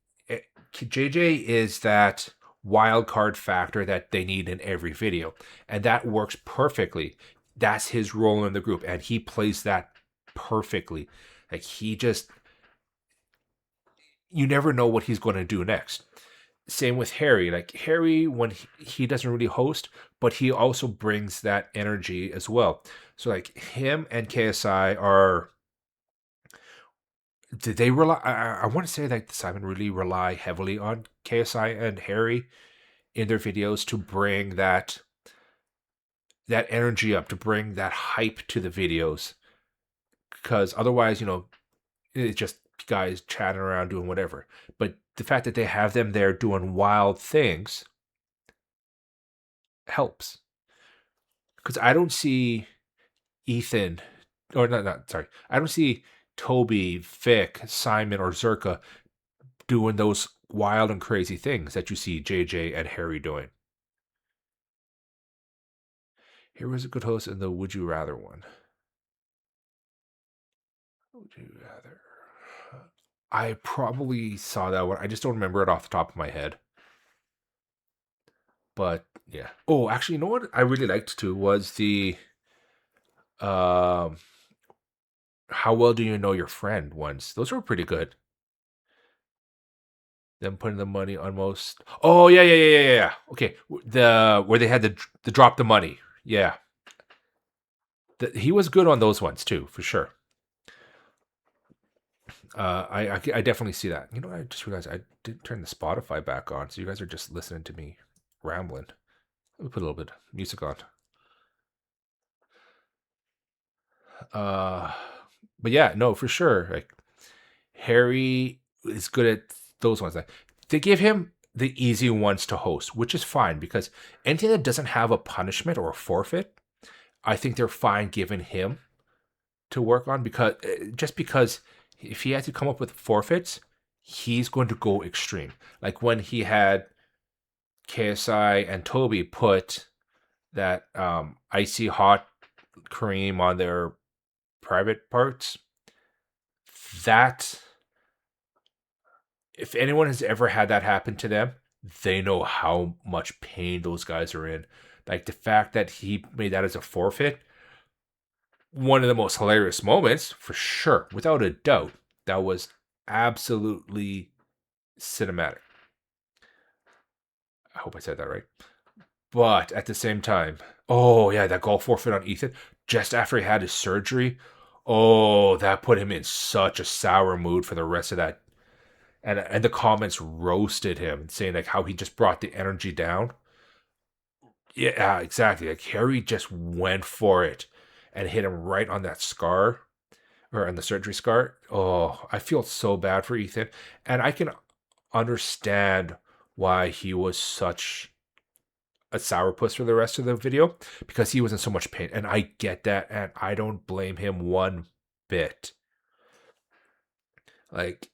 JJ is that wild card factor that they need in every video. And that works perfectly. That's his role in the group. And he plays that perfectly. Like he just, you never know what he's going to do next. Same with Harry. Like Harry, when he doesn't really host, but he also brings that energy as well. So like him and KSI are. Did they rely? I want to say that the Sidemen really rely heavily on KSI and Harry in their videos to bring that energy up, to bring that hype to the videos. Because otherwise, it's just guys chatting around doing whatever. But the fact that they have them there doing wild things helps. Because I don't see Ethan, or not, sorry, I don't see Toby, Vic, Simon, or Zerka doing those wild and crazy things that you see JJ and Harry doing. Here was a good host in the Would You Rather one. Would you rather? I probably saw that one. I just don't remember it off the top of my head. But yeah. Oh, actually, you know what I really liked too was the how well do you know your friend ones. Those were pretty good. Them putting the money on most. Oh yeah. Okay, the where they had the drop the money. Yeah, he was good on those ones too, for sure. I definitely see that. You know, I just realized I didn't turn the Spotify back on, so you guys are just listening to me rambling. Let me put a little bit of music on. Uh, but yeah, no, for sure. Like Harry is good at those ones. Like they give him the easy ones to host, which is fine because anything that doesn't have a punishment or a forfeit, I think they're fine giving him to work on because just because if he has to come up with forfeits, he's going to go extreme. Like when he had KSI and Toby put that icy hot cream on their private parts, that if anyone has ever had that happen to them, they know how much pain those guys are in. Like the fact that he made that as a forfeit, one of the most hilarious moments for sure, without a doubt. That was absolutely cinematic. I hope I said that right. But at the same time, oh yeah, that goal forfeit on Ethan just after he had his surgery. Oh, that put him in such a sour mood for the rest of that. And the comments roasted him, saying like how he just brought the energy down. Yeah, exactly. Like Harry just went for it and hit him right on that scar or on the surgery scar. Oh, I feel so bad for Ethan. And I can understand why he was such a sourpuss for the rest of the video because he was in so much pain. And I get that. And I don't blame him one bit. Like,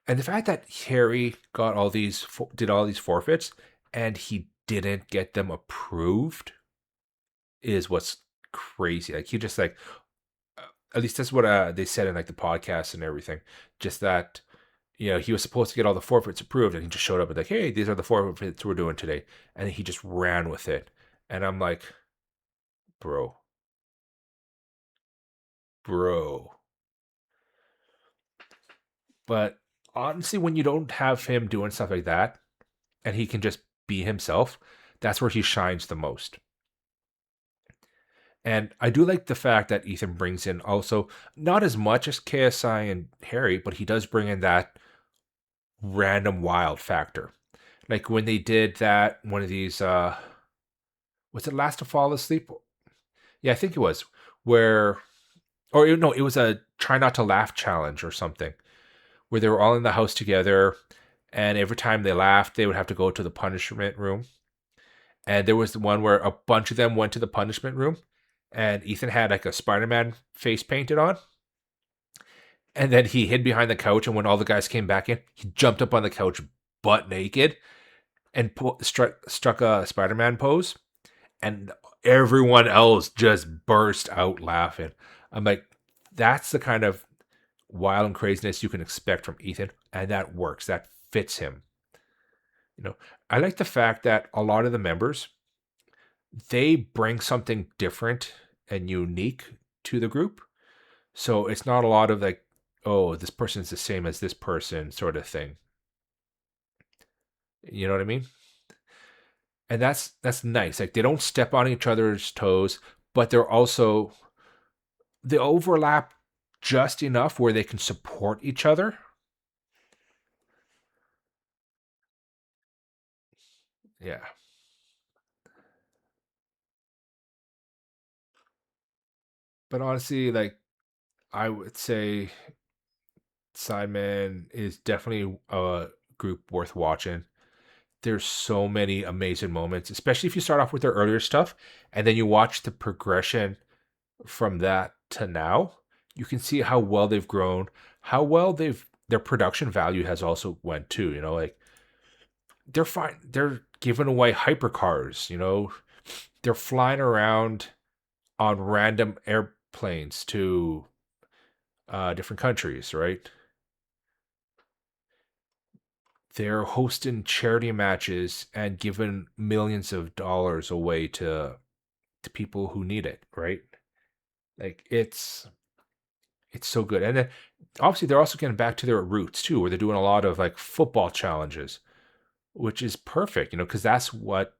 and the fact that Harry got did all these forfeits and he didn't get them approved is what's crazy. Like, he just like, at least that's what they said in like the podcast and everything. Just that, he was supposed to get all the forfeits approved, and he just showed up and like, hey, these are the forfeits we're doing today, and he just ran with it. And I'm like, bro. But honestly, when you don't have him doing stuff like that, and he can just be himself, that's where he shines the most. And I do like the fact that Ethan brings in also not as much as KSI and Harry, but he does bring in that random wild factor. Like when they did that, one of these, was it Last to Fall Asleep? Yeah, I think it was. Where, or no, it was a Try Not to Laugh challenge or something, where they were all in the house together, and every time they laughed, they would have to go to the punishment room. And there was the one where a bunch of them went to the punishment room, and Ethan had like a Spider-Man face painted on. And then he hid behind the couch, and when all the guys came back in, he jumped up on the couch butt naked and struck a Spider-Man pose. And everyone else just burst out laughing. I'm like, that's the kind of wild and craziness you can expect from Ethan, and that works. That fits him. You know, I like the fact that a lot of the members, they bring something different and unique to the group. So it's not a lot of like, oh, this person's the same as this person sort of thing. You know what I mean? And that's nice. Like they don't step on each other's toes, but they overlap just enough where they can support each other. Yeah. But honestly, like I would say Sidemen is definitely a group worth watching. There's so many amazing moments, especially if you start off with their earlier stuff and then you watch the progression from that to now. You can see how well they've grown, how well their production value has also went too. You know, like they're fine. They're giving away hypercars. You know, they're flying around on random airplanes to different countries, right? They're hosting charity matches and giving millions of dollars away to people who need it, right? Like it's so good. And then obviously they're also getting back to their roots too, where they're doing a lot of like football challenges, which is perfect, you know, because that's what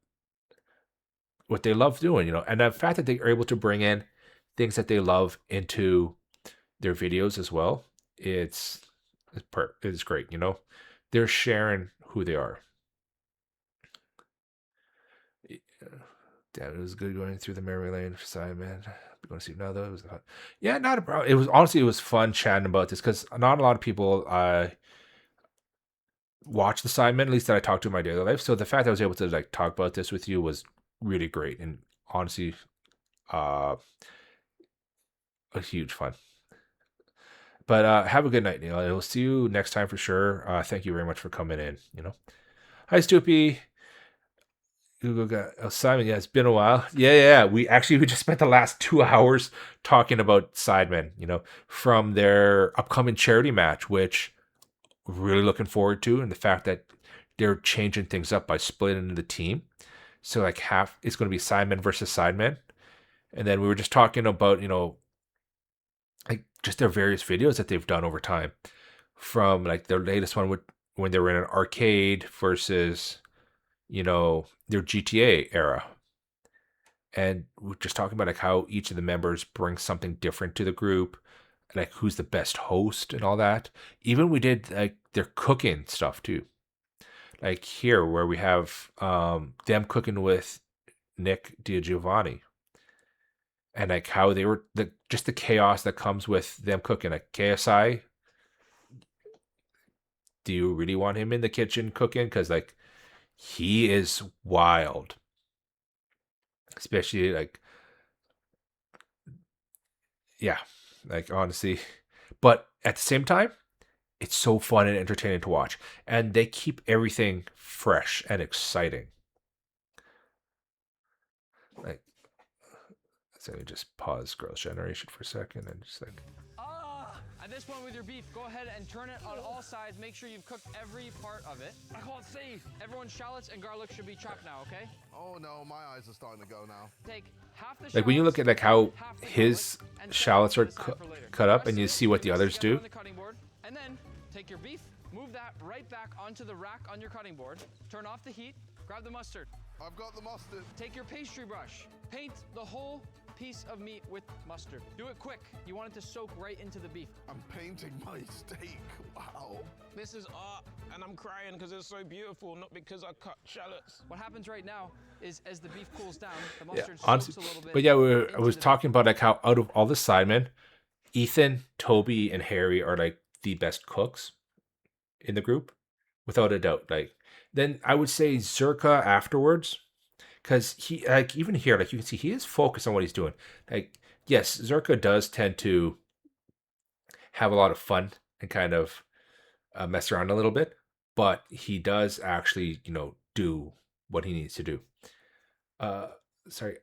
they love doing, you know. And the fact that they are able to bring in things that they love into their videos as well, it's great, you know. They're sharing who they are. Damn, it was good going through the memory lane for Sidemen. I'm going to see now though. It was yeah, not a problem. It was honestly it was fun chatting about this because not a lot of people watch the Sidemen, at least that I talked to in my daily life. So the fact that I was able to like talk about this with you was really great and honestly uh a huge fun. But have a good night, Neil. I will see you next time for sure. Thank you very much for coming in. You know, hi, Stoopy. Google got Simon. Yeah, it's been a while. Yeah. We just spent the last 2 hours talking about Sidemen. You know, from their upcoming charity match, which we're really looking forward to, and the fact that they're changing things up by splitting the team. So like half it's going to be Sidemen versus Sidemen, and then we were just talking about like just their various videos that they've done over time, from like their latest one with when they were in an arcade versus their GTA era. And we're just talking about like how each of the members brings something different to the group, like who's the best host and all that. Even we did like their cooking stuff too. Like here where we have them cooking with Nick DiGiovanni. And like how they were just the chaos that comes with them cooking. Like KSI, do you really want him in the kitchen cooking? Because like he is wild. Especially like yeah, like honestly. But at the same time, it's so fun and entertaining to watch. And they keep everything fresh and exciting. Like, so we just pause Girls' Generation for a second and just like. At this point with your beef, go ahead and turn it on all sides. Make sure you've cooked every part of it. I can't see. Everyone's shallots and garlic should be chopped now, okay? Oh no, my eyes are starting to go now. Take half the Like when you look at like how his shallots are cut cut up and you see what the others do. And then take your beef, move that right back onto the rack on your cutting board. Turn off the heat, grab the mustard. I've got the mustard. Take your pastry brush, paint the whole piece of meat with mustard. Do it quick. You want it to soak right into the beef. I'm painting my steak. Wow. This is art, and I'm crying because it's so beautiful, not because I cut shallots. What happens right now is as the beef cools down, the Yeah, mustard honestly, soaks a little bit. but yeah, I into was the talking about like how out of all the Sidemen, Ethan, Toby, and Harry are like the best cooks in the group, without a doubt. Like, then I would say Zerka afterwards, because he, like, even here, like, you can see he is focused on what he's doing. Like, yes, Zerka does tend to have a lot of fun and kind of mess around a little bit, but he does actually, do what he needs to do. Sorry,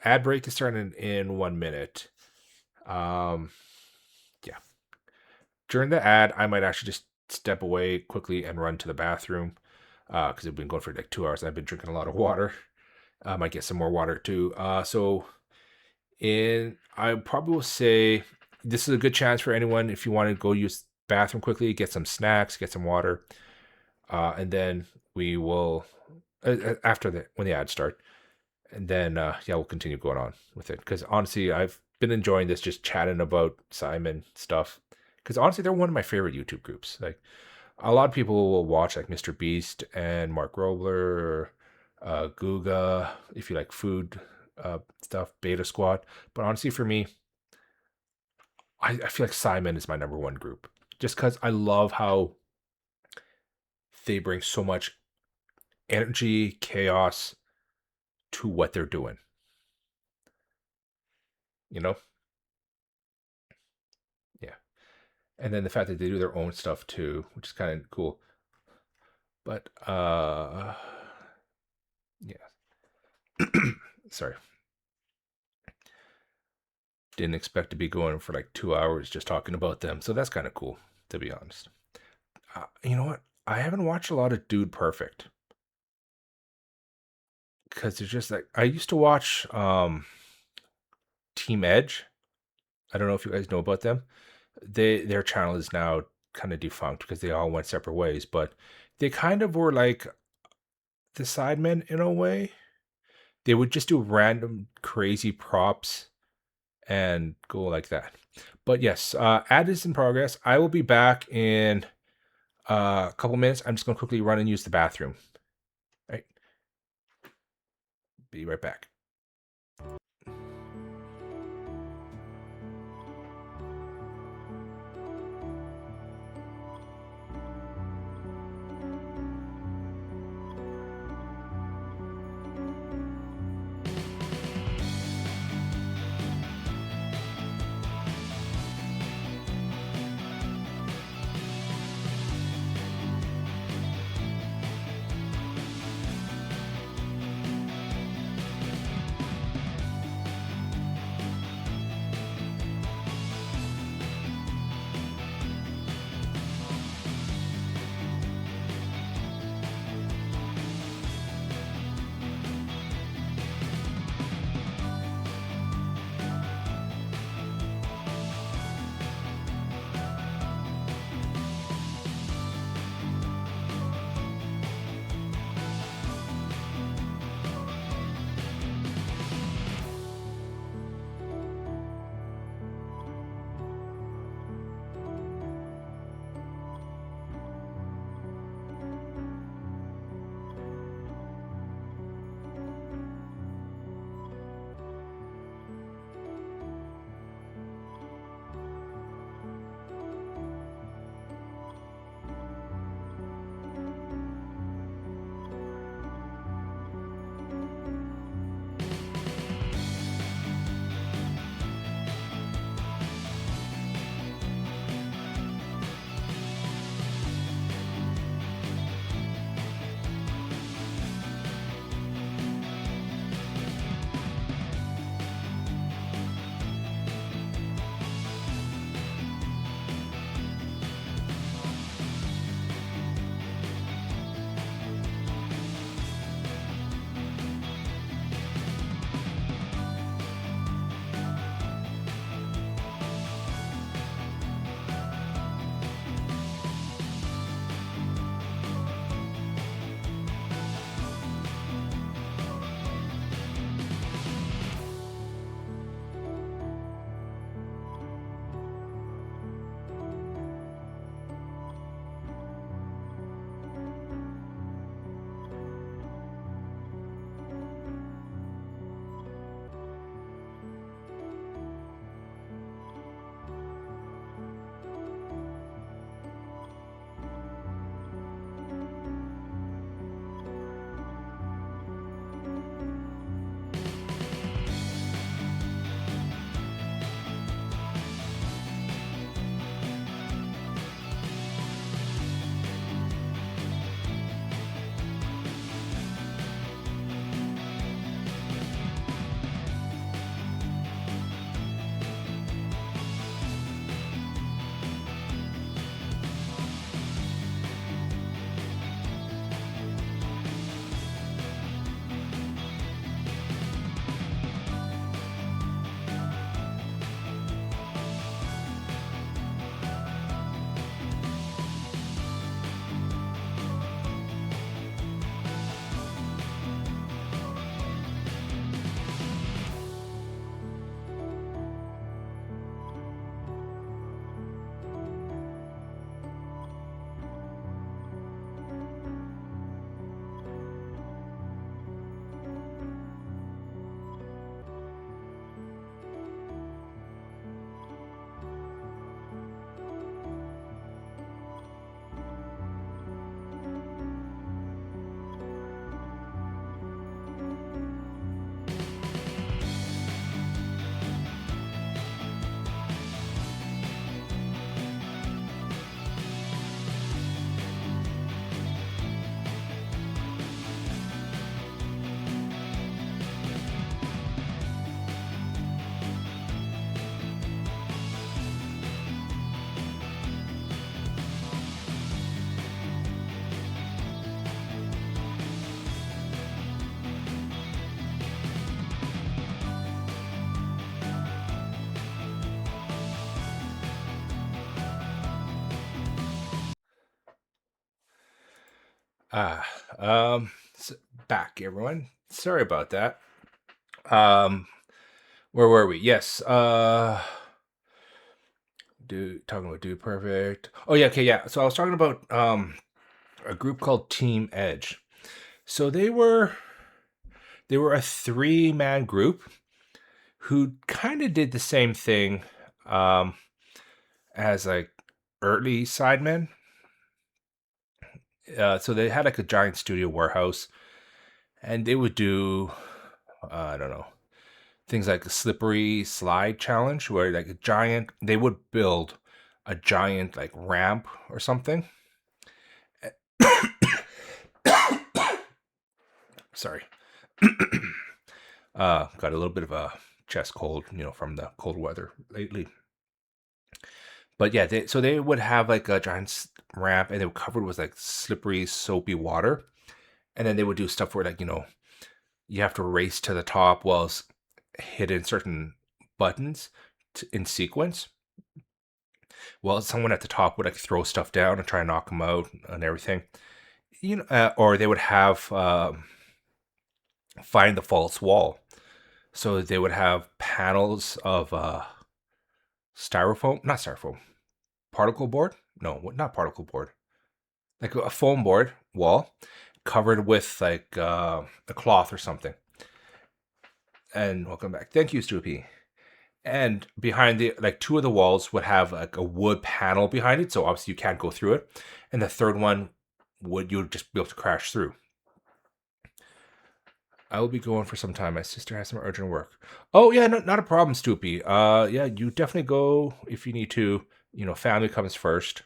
ad break is starting in 1 minute. Yeah. During the ad, I might actually just step away quickly and run to the bathroom because I've been going for like 2 hours. I've been drinking a lot of water. I might get some more water too. I probably will say this is a good chance for anyone if you want to go use bathroom quickly, get some snacks, get some water, and then we will when the ads start, and then we'll continue going on with it. Because honestly, I've been enjoying this, just chatting about Simon stuff. Because honestly, they're one of my favorite YouTube groups. Like, a lot of people will watch like Mr. Beast and Mark Robler, Guga, if you like food stuff, Beta Squad. But honestly, for me, I feel like Simon is my number one group. Just because I love how they bring so much energy, chaos to what they're doing. Yeah. And then the fact that they do their own stuff too, which is kind of cool. But yeah. Sorry. Didn't expect to be going for like 2 hours just talking about them. So that's kind of cool, to be honest. You know what? I haven't watched a lot of Dude Perfect. Because it's just like, I used to watch Team Edge. I don't know if you guys know about them. Their channel is now kind of defunct because they all went separate ways. But they kind of were like the Sidemen in a way. They would just do random crazy props and go like that. But yes, ad is in progress. I will be back in a couple minutes. I'm just going to quickly run and use the bathroom. All right. Be right back. Ah, back everyone. Sorry about that. Um, where were we? Yes. Talking about Dude Perfect. Oh yeah, okay, yeah. So I was talking about a group called Team Edge. So they were a 3-man group who kind of did the same thing as like early Sidemen. So they had like a giant studio warehouse, and they would do I don't know, things like a slippery slide challenge, where like they would build a giant like ramp or something. Sorry. Got a little bit of a chest cold, from the cold weather lately. But yeah, so they would have like a giant ramp, and they were covered with like slippery, soapy water. And then they would do stuff where, like, you have to race to the top while hitting certain buttons in sequence. Well, someone at the top would like throw stuff down and try and knock them out and everything. Or they would have find the false wall. So they would have panels of styrofoam, not styrofoam, particle board. No, not particle board. Like a foam board wall covered with like a cloth or something. And welcome back. Thank you, Stoopy. And behind the like two of the walls would have like a wood panel behind it, so obviously you can't go through it. And the third one you'd just be able to crash through. I will be going for some time. My sister has some urgent work. Oh yeah, no, not a problem, Stoopy. Yeah, you definitely go if you need to. Family comes first.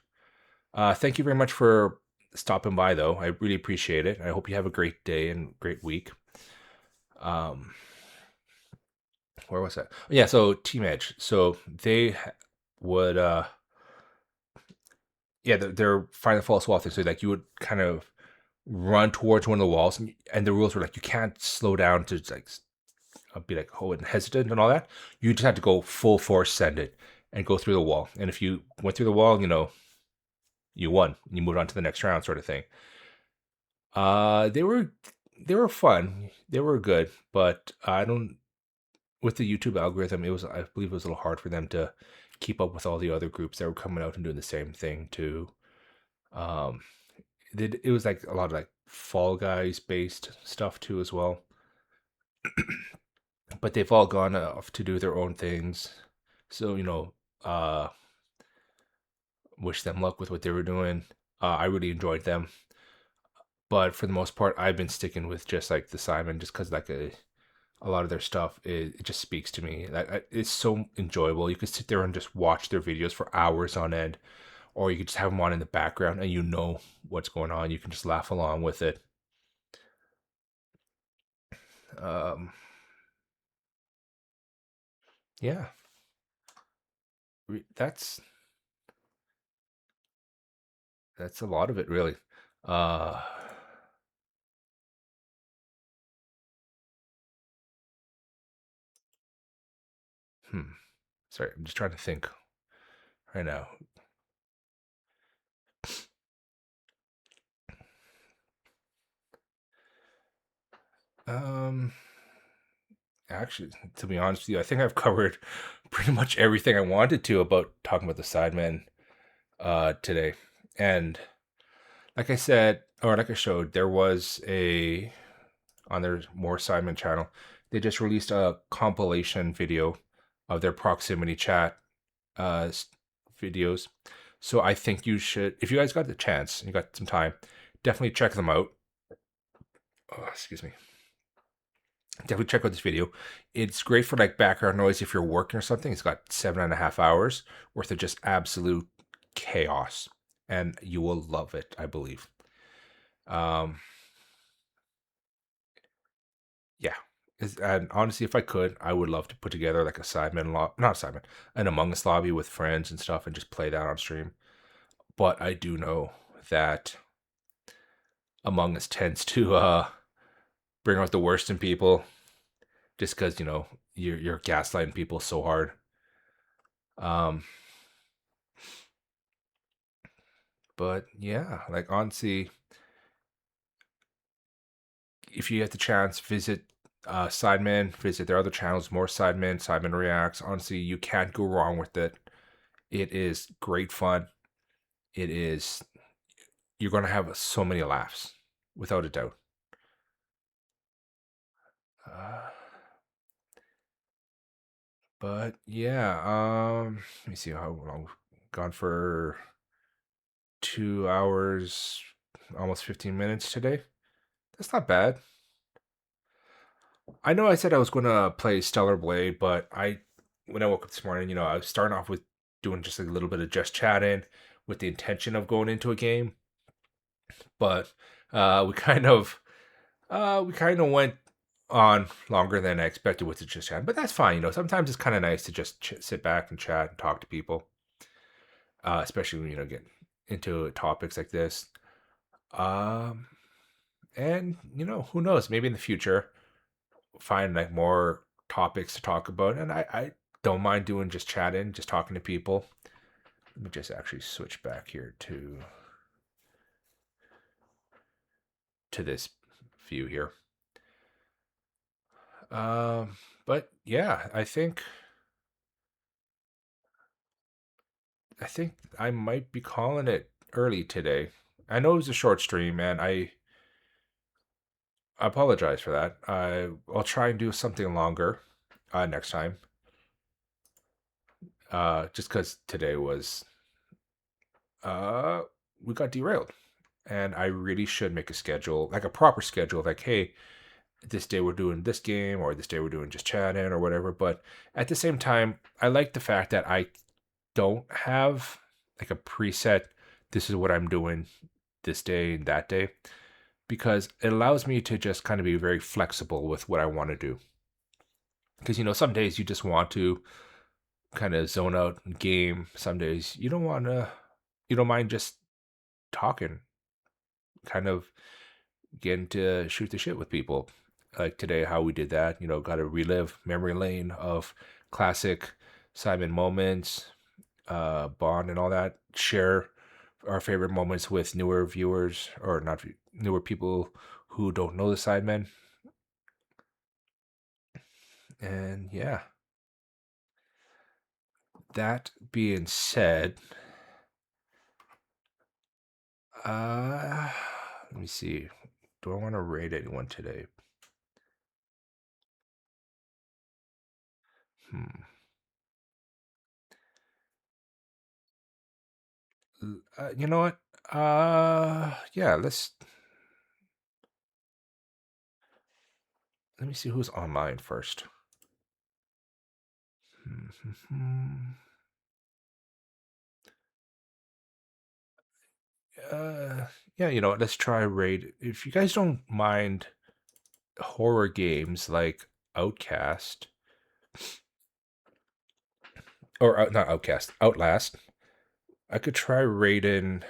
Thank you very much for stopping by, though. I really appreciate it. I hope you have a great day and great week. Um, where was that? Yeah, so Team Edge. So they would, yeah, they're finding the false wall thing. So like you would kind of run towards one of the walls, and the rules were like you can't slow down to like be like and hesitant and all that. You just had to go full force, send it, and go through the wall. And if you went through the wall, you won. You moved on to the next round, sort of thing. They were fun. They were good, but I don't. With the YouTube algorithm, I believe it was a little hard for them to keep up with all the other groups that were coming out and doing the same thing too. Um, it was like a lot of like Fall Guys based stuff too as well. But they've all gone off to do their own things. So wish them luck with what they were doing. I really enjoyed them, but for the most part, I've been sticking with just like the Simon, just because like a lot of their stuff it just speaks to me. Like it's so enjoyable. You could sit there and just watch their videos for hours on end, or you could just have them on in the background and you know what's going on. You can just laugh along with it. Um, yeah, that's a lot of it, really. Uh, hmm. Sorry, I'm just trying to think right now. Um, Actually, to be honest with you, I think I've covered pretty much everything I wanted to about talking about the Sidemen today. And like I said, or like I showed, there was on their More Sidemen channel, they just released a compilation video of their proximity chat uh, videos. So I think you should, if you guys got the chance, you got some time, definitely check them out. Oh, excuse me. Definitely check out this video. It's great for like background noise if you're working or something. It's got 7.5 hours worth of just absolute chaos, and you will love it, I believe. Um, yeah. And honestly, if I could, I would love to put together like a not a Sidemen, an Among Us lobby with friends and stuff, and just play that on stream. But I do know that Among Us tends to bring out the worst in people, just because you're gaslighting people so hard. Um, but yeah, like honestly, if you get the chance, visit Sidemen, visit their other channels, more Sidemen, Sidemen Reacts. Honestly, you can't go wrong with it. It is great fun. It is, you're going to have so many laughs, without a doubt. But yeah, let me see how long we've gone for 2 hours, almost 15 minutes today. That's not bad. I know I said I was going to play Stellar Blade, but when I woke up this morning, I was starting off with doing just a little bit of just chatting with the intention of going into a game. But we kind of went on longer than I expected with the just chat. But that's fine. Sometimes it's kind of nice to just sit back and chat and talk to people, especially when get into topics like this. And who knows? Maybe in the future, find like more topics to talk about, and I don't mind doing just chatting, just talking to people. Let me just actually switch back here to this view here. But yeah, I think I might be calling it early today. I know it was a short stream, and I apologize for that. I'll try and do something longer next time. Just because today was we got derailed, and I really should make a schedule, like a proper schedule, like, hey, this day we're doing this game, or this day we're doing just chatting or whatever. But at the same time, I like the fact that I don't have like a preset, this is what I'm doing this day and that day, because it allows me to just kind of be very flexible with what I want to do. Because some days you just want to kind of zone out and game. Some days you don't mind just talking, kind of getting to shoot the shit with people. Like today, how we did that, got to relive memory lane of classic Simon moments, Bond and all that. Share our favorite moments with newer viewers, or not newer people who don't know the Sidemen. And yeah, that being said, let me see. Do I want to raid anyone today? You know what? Yeah, let me see who's online first. Yeah, let's try raid. If you guys don't mind horror games like Outcast, or not Outcast, Outlast, I could try raiding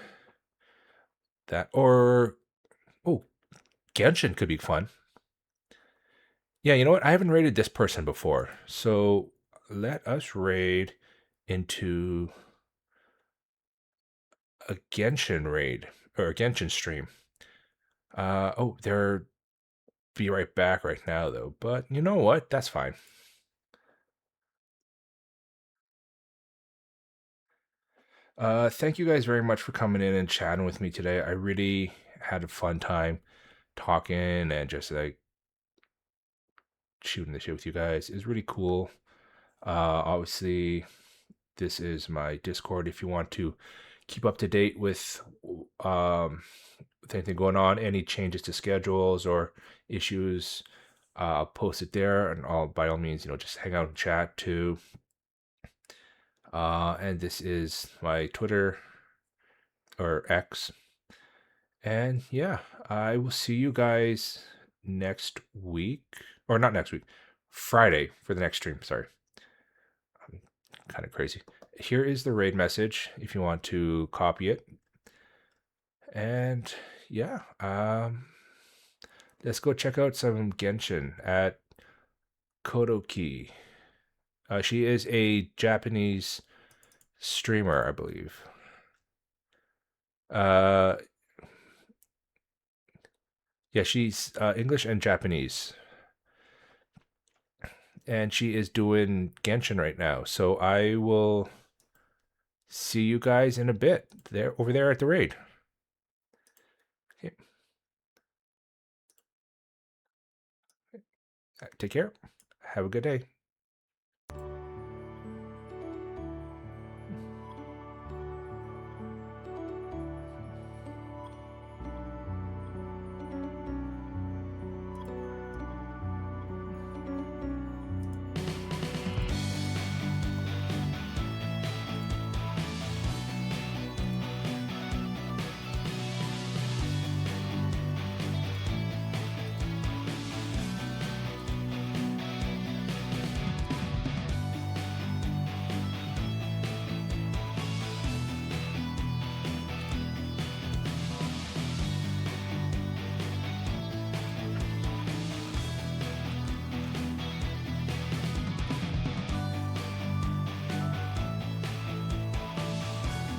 that. Or Genshin could be fun. Yeah, you know what? I haven't raided this person before, so let us raid into a Genshin raid, or a Genshin stream. They're be right back right now though. But you know what? That's fine. Thank you guys very much for coming in and chatting with me today. I really had a fun time talking and just like shooting the shit with you guys. It's really cool. Obviously, this is my Discord. If you want to keep up to date with anything going on, any changes to schedules or issues, I'll post it there, and by all means, just hang out and chat too. And this is my Twitter, or X. And yeah, I will see you guys next week, or not next week, Friday for the next stream. Sorry, I'm kind of crazy. Here is the raid message if you want to copy it. And yeah, let's go check out some Genshin at Kodoki. She is a Japanese streamer, I believe. Yeah, she's English and Japanese. And she is doing Genshin right now. So I will see you guys in a bit over there at the raid. Okay. Take care. Have a good day.